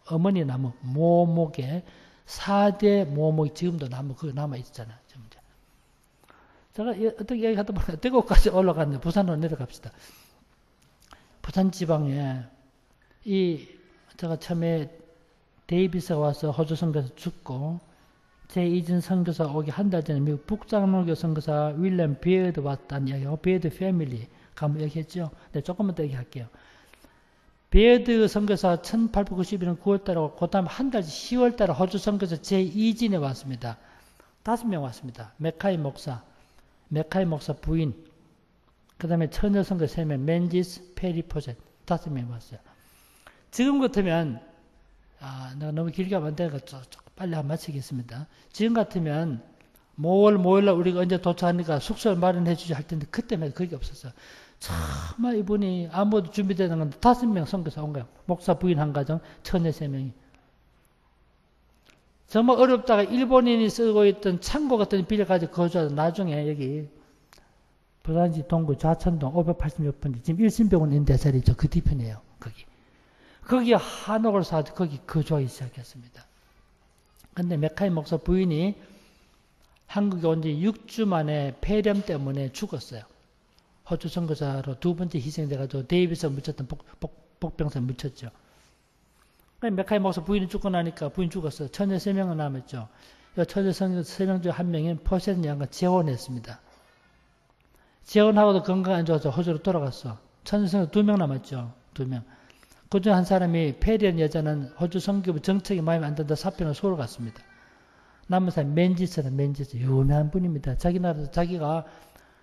어머니 나무 모목에 4대 모목이 지금도 나무 그거 남아 있잖아요. 제가 어떻게 얘기하다 보니까 대구까지 올라갔는데 부산으로 내려갑시다. 부산 지방에 제가 처음에 데이비스가 와서 호주 선교사 죽고 제2진 선교사 오기 한 달 전에 미국 북장로교 선교사 윌리엄 비어드 왔다는 이야기하고 비어드 패밀리 가면 얘기했죠. 네, 조금만 더 얘기할게요. 비어드 선교사 1891년 9월달에 그 다음 한 달 10월달에 호주 선교사 제2진에 왔습니다. 5명 왔습니다. 메카이 목사 부인, 그 다음에 처녀 선교사 3명, 맨지스, 페리 포젯 5명 왔어요. 지금 같으면 내가 너무 길게 하면 안 되니까 빨리 한번 마치겠습니다. 지금 같으면 모일날 우리가 언제 도착하니까 숙소를 마련해 주지 할 텐데 그때는 그게 없었어요. 정말 이분이 아무도 준비되는 건데 5명 선교사 온 거예요. 목사 부인 한 가정, 처녀 3명이. 정말 어렵다가 일본인이 쓰고 있던 창고 같은 빌려 가지고 거주하다 나중에 여기 부산시 동구 좌천동 586번지 지금 일신병원 있는 데 자리죠. 그 뒤편이에요. 거기 한옥을 사서 거기 거주하기 시작했습니다. 근데 메카이 목사 부인이 한국에 온 지 6주 만에 폐렴 때문에 죽었어요. 호주 선교사로 2번째 희생돼가지고 데이비스가 묻혔던 복병사에 묻혔죠. 메카이 목사 부인이 죽고 나니까 부인 죽었어요. 처녀 3명은 남았죠. 처녀 3명 중 1명인 포셋 양과 재혼했습니다. 재혼하고도 건강 안 좋아서 호주로 돌아갔어. 처녀 2명 남았죠. 2명. 그중 한 사람이 폐렴 여자는 호주 선교부 정책이 마음에 안 든다 사표는 서울 갔습니다. 남은 사람이 맨지스 유명한 분입니다. 자기 나라에서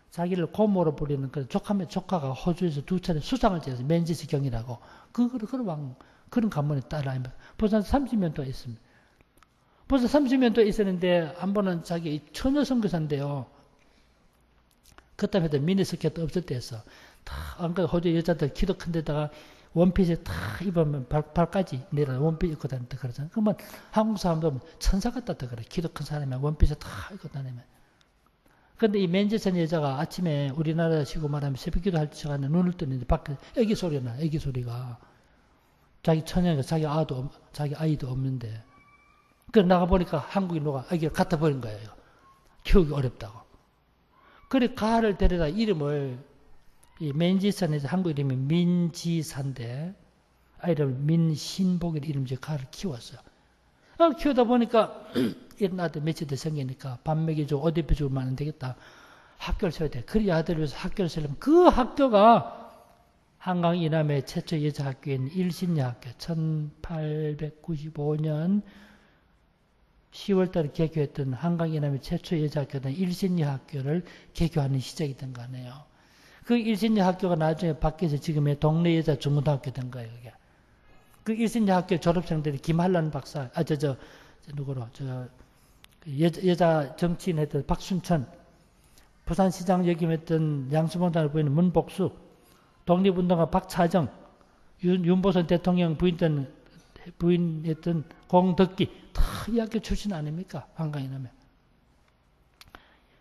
자기를 고모로 부리는 그 조카가 호주에서 2차례 수상을 지어서 맨지스 경이라고 그런 가문에 따라하면 벌써 30년 동안 있습니다. 벌써 30년 동안 있었는데 한 번은 자기 처녀 선교사인데요. 그다음에 미니스커트 없을 때였어. 다 호주 여자들 키도 큰 데다가 원피스 다 입으면 발까지 내려 원피스 입고 다닌다 그러잖아. 그러면 한국 사람들 천사 같다 그래. 키도 큰 사람이 원피스 다 입고 다니면. 근데 이 맨지선 여자가 아침에 우리나라 시고 말하면 새벽기도 할 시간에 눈을 뜨는데 밖에 애기 소리가 자기 처녀가 자기 아이도 없는데. 그래 나가보니까 한국인 누가 애기를 갖다 버린 거예요. 키우기 어렵다고. 그래 가를 데려다 이름을 이 맨지산에서 한국 이름이 민지산데 아이를 민신복의 이름지 가를 키웠어요. 키우다 보니까 이런 아들 며칠 더 생기니까 밥 먹여주고 옷 입혀주고 하면 안 되겠다. 학교를 세워야 돼. 그래 아들을 위해서 학교를 세우려면 그 학교가 한강 이남의 최초 여자 학교인 일신여학교 1895년 10월달에 개교했던 한강 이남의 최초 여자 학교는 일신여학교를 개교하는 시작이 된 거 아니에요. 그 일신여학교가 나중에 바뀌어서 지금의 동네 여자 중고등학교 된 거예요. 그게. 그 일신여학교 졸업생들이 김한란 박사, 여자 정치인 했던 박순천, 부산시장 역임했던 양수봉단을 부인 문복수, 독립운동가 박차정, 윤보선 대통령 부인했던 공덕기, 다 이 학교 출신 아닙니까? 한강이라면.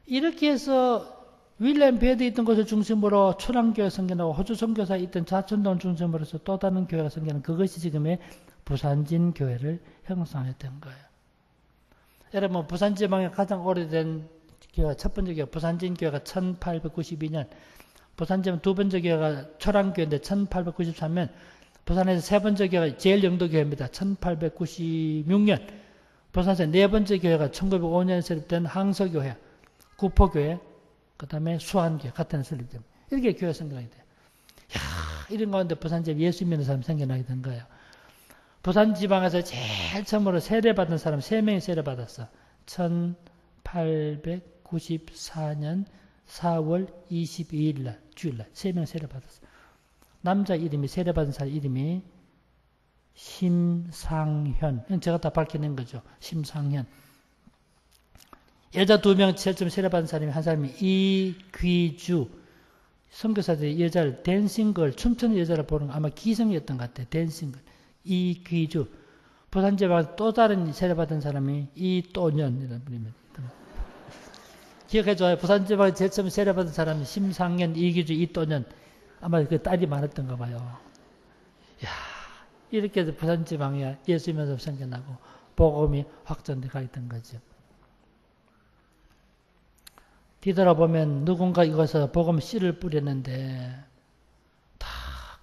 이렇게 해서 윌리엄 베드 있던 곳을 중심으로 초랑교회 성경하고 호주 선교사에 있던 좌천동 중심으로서 또 다른 교회가 생기는 그것이 지금의 부산진 교회를 형성했던 거예요. 여러분 부산 지방의 가장 오래된 교회 첫 번째 교회 부산진 교회가 1892년 부산 지방 두 번째 교회가 초랑교회인데 1893년 부산에서 세 번째 교회가 제일 영도 교회입니다. 1896년. 부산에서 네 번째 교회가 1905년에 설립된 항서교회, 구포교회, 그 다음에 수안교회 같은 설립됩니다. 이렇게 교회가 생겨나게 돼요. 이런 가운데 부산집에 예수 믿는 사람이 생겨나게 된 거예요. 부산 지방에서 제일 처음으로 세례받은 사람 3명이 세례받았어. 1894년 4월 22일 날, 주일날 3명 세례받았어. 남자 이름이, 세례받은 사람 이름이 심상현. 제가 다 밝혀낸 거죠. 심상현. 여자 2명 제일 처음 세례받은 사람이, 한 사람이 이귀주. 선교사들이 여자를 댄싱걸, 춤추는 여자를 보는 거 아마 기성이었던 것 같아요. 댄싱걸. 이귀주. 부산지방 또 다른 세례받은 사람이 이또년이라는 분입니다. 기억해줘요. 부산지방에 제일 처음 세례받은 사람이 심상현, 이귀주, 이또년. 아마 그 딸이 많았던가 봐요. 야, 이렇게 해서 부산지방에 예수 믿는 사람 생겨나고 복음이 확전돼 가게 된 거죠. 뒤돌아보면 누군가 이것을 복음 씨를 뿌렸는데 다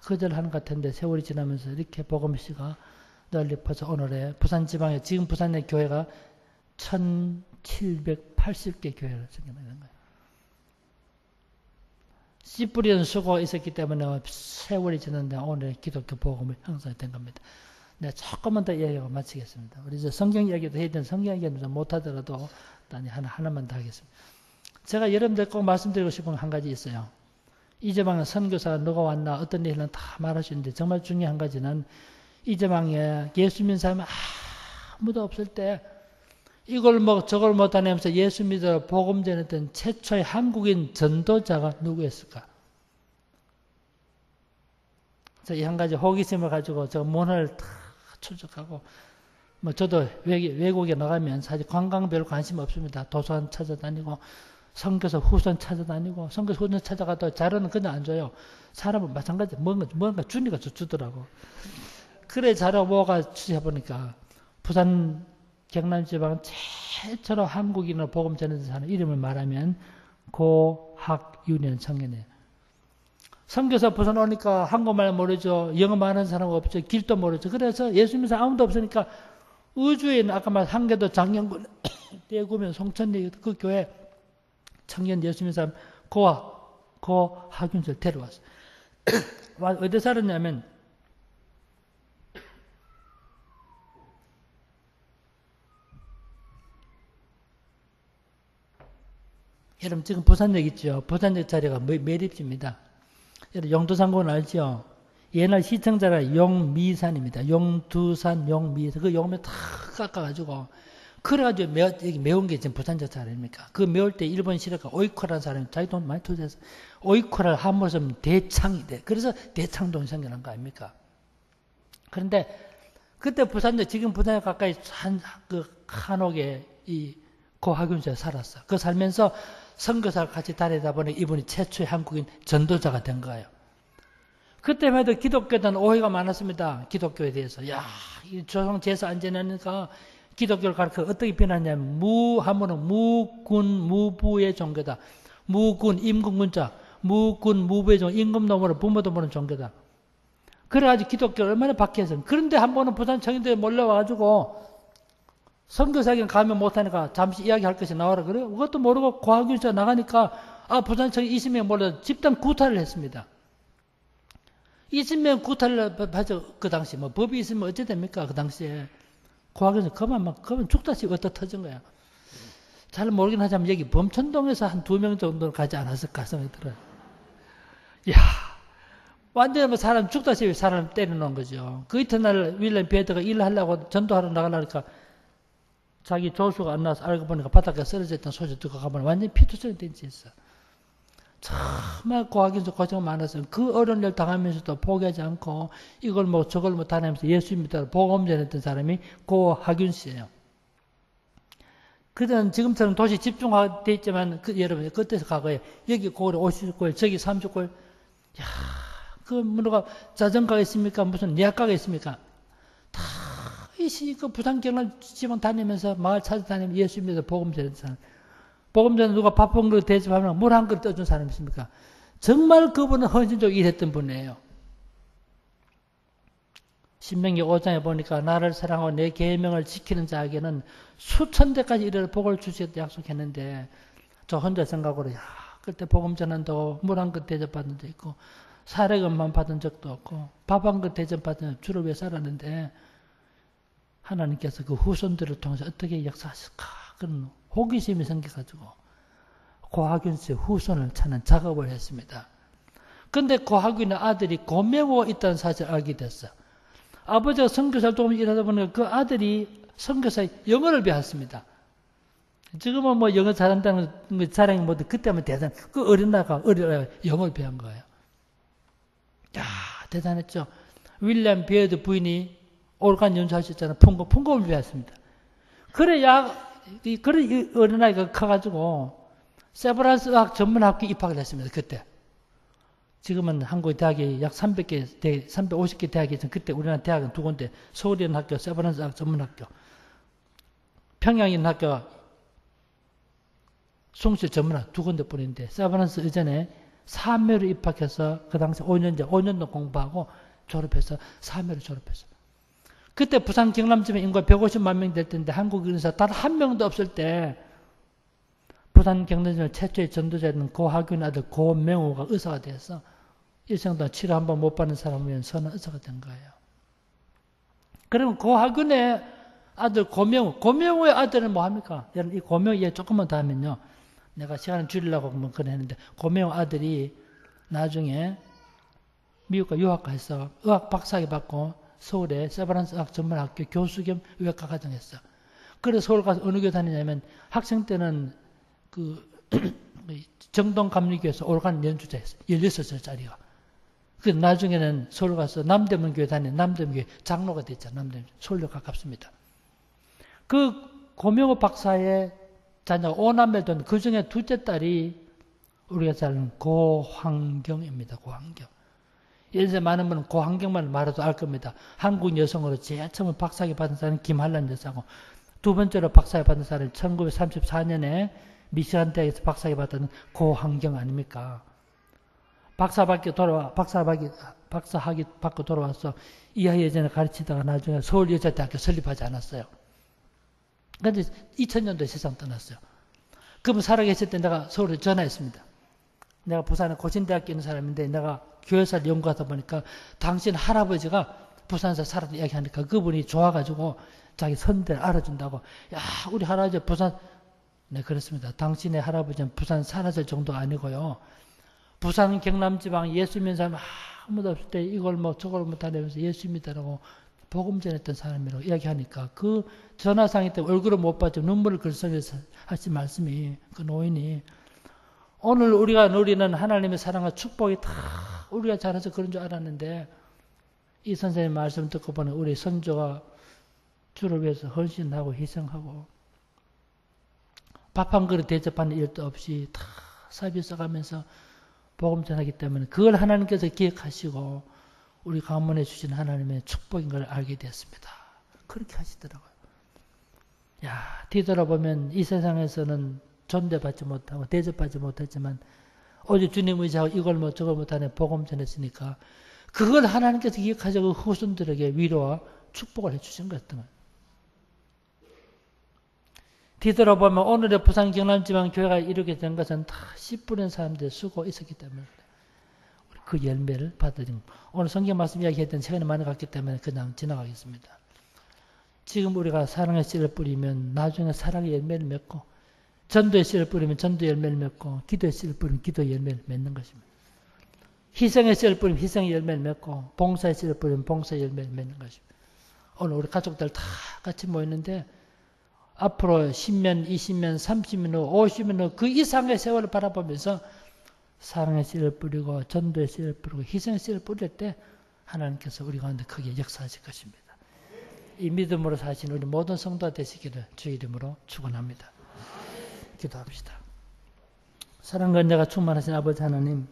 거절하는 것 같은데 세월이 지나면서 이렇게 복음 씨가 널리 퍼져 오늘의 부산지방에, 지금 부산의 교회가 1780개 교회가 생겨나는 거예요. 씨 뿌리는 수고가 있었기 때문에 세월이 지났는데 오늘 기독교 복음이 형성이 된 겁니다. 네, 조금만 더 이야기하고 마치겠습니다. 우리 이제 성경 이야기도 해야 되는 성경 이야기는 못하더라도 하나만 더 하겠습니다. 제가 여러분들 꼭 말씀드리고 싶은 한 가지 있어요. 이 지방에 선교사가 누가 왔나 어떤 일은 다 말할 수 있는데 정말 중요한 가지는 이 지방에 예수 믿는 사람이 아무도 없을 때 이걸 저걸 못 하면서 예수 믿어 복음 전했던 최초의 한국인 전도자가 누구였을까? 그래서 이 한 가지 호기심을 가지고 저 문화를 다 추적하고 저도 외국에 나가면 사실 관광 별 관심 없습니다. 도서관 찾아다니고 선교사 후손 찾아다니고 선교사 후손 찾아가도 자료는 그냥 안 줘요. 사람은 마찬가지 뭔가 주니까 주더라고. 그래 자료 모아가 취해보니까 부산 경남지방 최초로 한국인으로 복음 전하는 사람 이름을 말하면 고학윤현 청년이에요. 선교사 부산 오니까 한국말 모르죠. 영어 말하는 사람 없죠. 길도 모르죠. 그래서 예수 믿는 사람 아무도 없으니까 의주에 있는 아까 말한 한계도 장영군 대구면 송천리 그 교회 청년 예수 믿는 사람 고학윤을 데려왔어요. 어디 살았냐면 여러분 지금 부산역 있죠. 부산역 자리가 매립지입니다. 여러분 용두산군 알죠? 옛날 시청자가 용미산입니다. 용두산, 용미산. 그 용면 다 깎아가지고 그래가지고 여기 매운 게 지금 부산역 자리 아닙니까? 그 매울 때 일본 시래가 오이코라는 사람이 자기 돈 많이 투자해서 오이코라를 함으로 쓰면 대창이 돼. 그래서 대창동이 생겨난 거 아닙니까? 그런데 그때 부산역, 지금 부산역 가까이 그 한옥에 이 고학윤수가 살았어. 그 살면서 선교사를 같이 다니다 보니 이분이 최초의 한국인 전도자가 된 거예요. 그때만 해도 기독교에 대한 오해가 많았습니다. 기독교에 대해서. 야, 이 조상 제사 안 지내니까 기독교를 가르쳐 어떻게 변하냐면 무하면은 무군 무부의 종교다. 무군 임금군자, 무군 무부의 종, 임금도 모르는 부모도 모르는 종교다. 그래가지고 기독교를 얼마나 박해했어요. 그런데 한 번은 부산 청년들이 몰려와가지고 선교사에게는 가면 못하니까 잠시 이야기할 것이 나와라 그래요. 그것도 모르고 고학윤수가 나가니까 부산청이 20명 몰려 집단 구타를 했습니다. 20명 구타를 하죠. 그 당시 법이 있으면 어째 됩니까? 그 당시에 고학윤수 그만 죽다시 어떠 터진 거야. 잘 모르긴 하지만 여기 범천동에서 한 2명 정도는 가지 않았을까 생각이 들어요. 이야, 완전히 사람 죽다시피 사람 때려놓은 거죠. 그 이튿날 윌리엄 베드가 일을 하려고 전도하러 나가려니까 자기 조수가 안 나와서 알고 보니까 바닥에 쓰러져 있던 소리 듣고 가보니 완전히 피투성이 된 짓 있어. 정말 고학윤수 고생 많았어요. 그 어려운 일 당하면서도 포기하지 않고 이걸 저걸 다니면서 예수 믿다 복음 전했던 사람이 고학윤수예요. 그때는 지금처럼 도시 집중화되어 있지만 여러분 그때서 과거에 여기 고을에 59일 저기 39일 야, 그 뭐가 자전거가 있습니까? 무슨 예약가가 있습니까? 다 그 부산 경남 지방 다니면서 마을 찾아다니면서 예수 믿어 복음 전했던 사람. 복음 전에 누가 밥 한 그릇 대접하면 물 한 그릇 떠준 사람 있습니까? 정말 그분은 헌신적으로 일했던 분이에요. 신명기 5장에 보니까 나를 사랑하고 내 계명을 지키는 자에게는 수천 대까지 이르러 복을 주시겠다 약속했는데 저 혼자 생각으로 그때 복음 전한다고 물 한 컵 대접받은 적 있고 사례금만 받은 적도 없고 밥 한 컵 대접받은 주를 위해 살았는데 하나님께서 그 후손들을 통해서 어떻게 역사하실까 그런 호기심이 생겨가지고 고학윤 씨의 후손을 찾는 작업을 했습니다. 근데 고학윤의 아들이 고명호 있다는 사실을 알게 됐어요. 아버지가 선교사를 조금 일하다 보니까 그 아들이 선교사에 영어를 배웠습니다. 지금은 뭐 영어 잘한다는 거 자랑이 뭐든 그때만 대단. 그 어린아이가 영어를 배운 거예요. 야 대단했죠. 윌리엄 비어드 부인이 오르간 연주하셨잖아요. 풍금을 배웠습니다. 그래 이 어린아이가 커가지고 세브란스 의학 전문학교 입학을 했습니다. 그때. 지금은 한국 대학이 약 350개 대학이 있어요. 그때 우리나라 대학은 두 군데, 서울에 있는 학교, 세브란스 의학 전문학교, 평양에 있는 학교, 숭실 전문학교 두 군데 뿐인데 세브란스 의전에 3회로 입학해서 그 당시 5년도 공부하고 졸업해서 3회로 졸업했어요. 그때 부산 경남지방 인구가 150만 명 될 텐데 한국 의사 단 한 명도 없을 때 부산 경남지방 최초의 전도자는 고학윤 아들 고명호가 의사가 돼서 일생 동안 치료 한 번 못 받는 사람이면 선한 의사가 된 거예요. 그러면 고학윤의 아들 고명호의 아들은 뭐 합니까? 여러분 이 고명호 얘기 조금만 더 하면요. 내가 시간을 줄이려고 뭐 그랬는데 고명호 아들이 나중에 미국과 유학가서 의학 박사학위 받고 서울에 세브란스 의학 전문학교 교수 겸 의학과 과정했어. 그래서 서울 가서 어느 교회 다니냐면 학생 때는 그 정동감리교에서 오르간 연주자였어요. 16살짜리가. 그 나중에는 서울 가서 남대문 교회 남대문 교회 장로가 됐잖아요. 남대문 서울로 가깝습니다. 그 고명호 박사의 자녀 5남매 된 그 중에 둘째 딸이 우리가 잘 아는 고환경입니다. 고환경. 예전에 많은 분은 고환경만 말해도 알 겁니다. 한국 여성으로 제일 처음 박사학위 받은 사람은 김한란 여사고 두 번째로 박사학위 받은 사람은 1934년에 미시간 대학에서 박사학위 받은 고환경 아닙니까? 박사학위 받고 돌아와서 이화여전을 가르치다가 나중에 서울여자대학교 설립하지 않았어요. 그런데 2000년도에 세상 떠났어요. 그분 살아계실 때 내가 서울에 전화했습니다. 내가 부산에 고신대학교 있는 사람인데 내가 교회사를 연구하다 보니까 당신 할아버지가 부산에서 살았다 이야기하니까 그분이 좋아가지고 자기 선대를 알아준다고. 야 우리 할아버지 부산. 네 그렇습니다. 당신의 할아버지는 부산 살았을 정도가 아니고요. 부산 경남지방 예수 믿는 사람 아무도 없을 때 이걸 뭐 저걸 뭐 다니면서 예수 믿다라고 복음 전했던 사람이라고 이야기하니까 그 전화상에 때문에 얼굴을 못 봤죠. 눈물을 글썽여서 하신 말씀이 그 노인이 오늘 우리가 누리는 하나님의 사랑과 축복이 다 우리가 잘해서 그런 줄 알았는데 이 선생님 말씀 듣고 보니 우리 선조가 주를 위해서 헌신하고 희생하고 밥 한 그릇 대접하는 일도 없이 다 사비 써가면서 복음 전하기 때문에 그걸 하나님께서 기억하시고 우리 가문에 주신 하나님의 축복인 걸 알게 되었습니다. 그렇게 하시더라고요. 야, 뒤돌아보면 이 세상에서는 존대받지 못하고 대접받지 못했지만 오직 주님 의지하고 이걸 뭐 저걸 못하네 복음 전했으니까 그걸 하나님께서 기억하시고 후손들에게 위로와 축복을 해주신 거였던 거예요. 뒤돌아보면 오늘의 부산 경남지방교회가 이루게 된 것은 다 씨 뿌린 사람들의 수고 있었기 때문에 그 열매를 받으린 오늘 성경 말씀 이야기했던 시간이 많이 갔기 때문에 그냥 지나가겠습니다. 지금 우리가 사랑의 씨를 뿌리면 나중에 사랑의 열매를 맺고 전도의 씨를 뿌리면 전도 열매를 맺고 기도의 씨를 뿌리면 기도 열매를 맺는 것입니다. 희생의 씨를 뿌리면 희생의 열매를 맺고 봉사의 씨를 뿌리면 봉사의 열매를 맺는 것입니다. 오늘 우리 가족들 다 같이 모였는데 앞으로 10년, 20년, 30년 후, 50년 후 그 이상의 세월을 바라보면서 사랑의 씨를 뿌리고 전도의 씨를 뿌리고 희생의 씨를 뿌릴 때 하나님께서 우리 가운데 크게 역사하실 것입니다. 이 믿음으로 사신 우리 모든 성도가 되시기를 주의 이름으로 축원합니다. 기도합시다. 사랑과 은혜가 충만하신 아버지 하나님,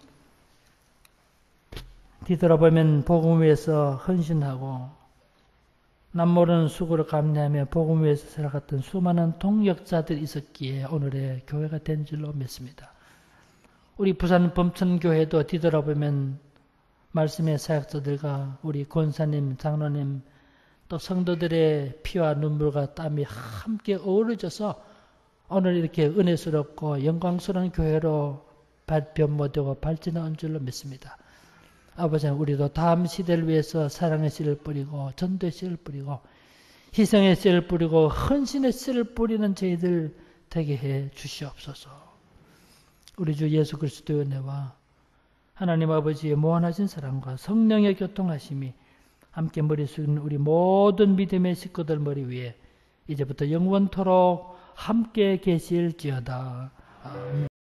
뒤돌아보면 복음 위해서 헌신하고 남모르는 수고를 감내하며 복음 위해서 살아갔던 수많은 동역자들이 있었기에 오늘의 교회가 된 줄로 믿습니다. 우리 부산 범천교회도 뒤돌아보면 말씀의 사역자들과 우리 권사님, 장로님, 또 성도들의 피와 눈물과 땀이 함께 어우러져서 오늘 이렇게 은혜스럽고 영광스러운 교회로 변모되고 발전한 줄로 믿습니다. 아버지, 우리도 다음 시대를 위해서 사랑의 씨를 뿌리고 전도의 씨를 뿌리고 희생의 씨를 뿌리고 헌신의 씨를 뿌리는 저희들 되게 해 주시옵소서. 우리 주 예수 그리스도의 은혜와 하나님 아버지의 무한하신 사랑과 성령의 교통하심이 함께 머리 숙이는 우리 모든 믿음의 식구들 머리 위에 이제부터 영원토록 함께 계실지어다. 아멘.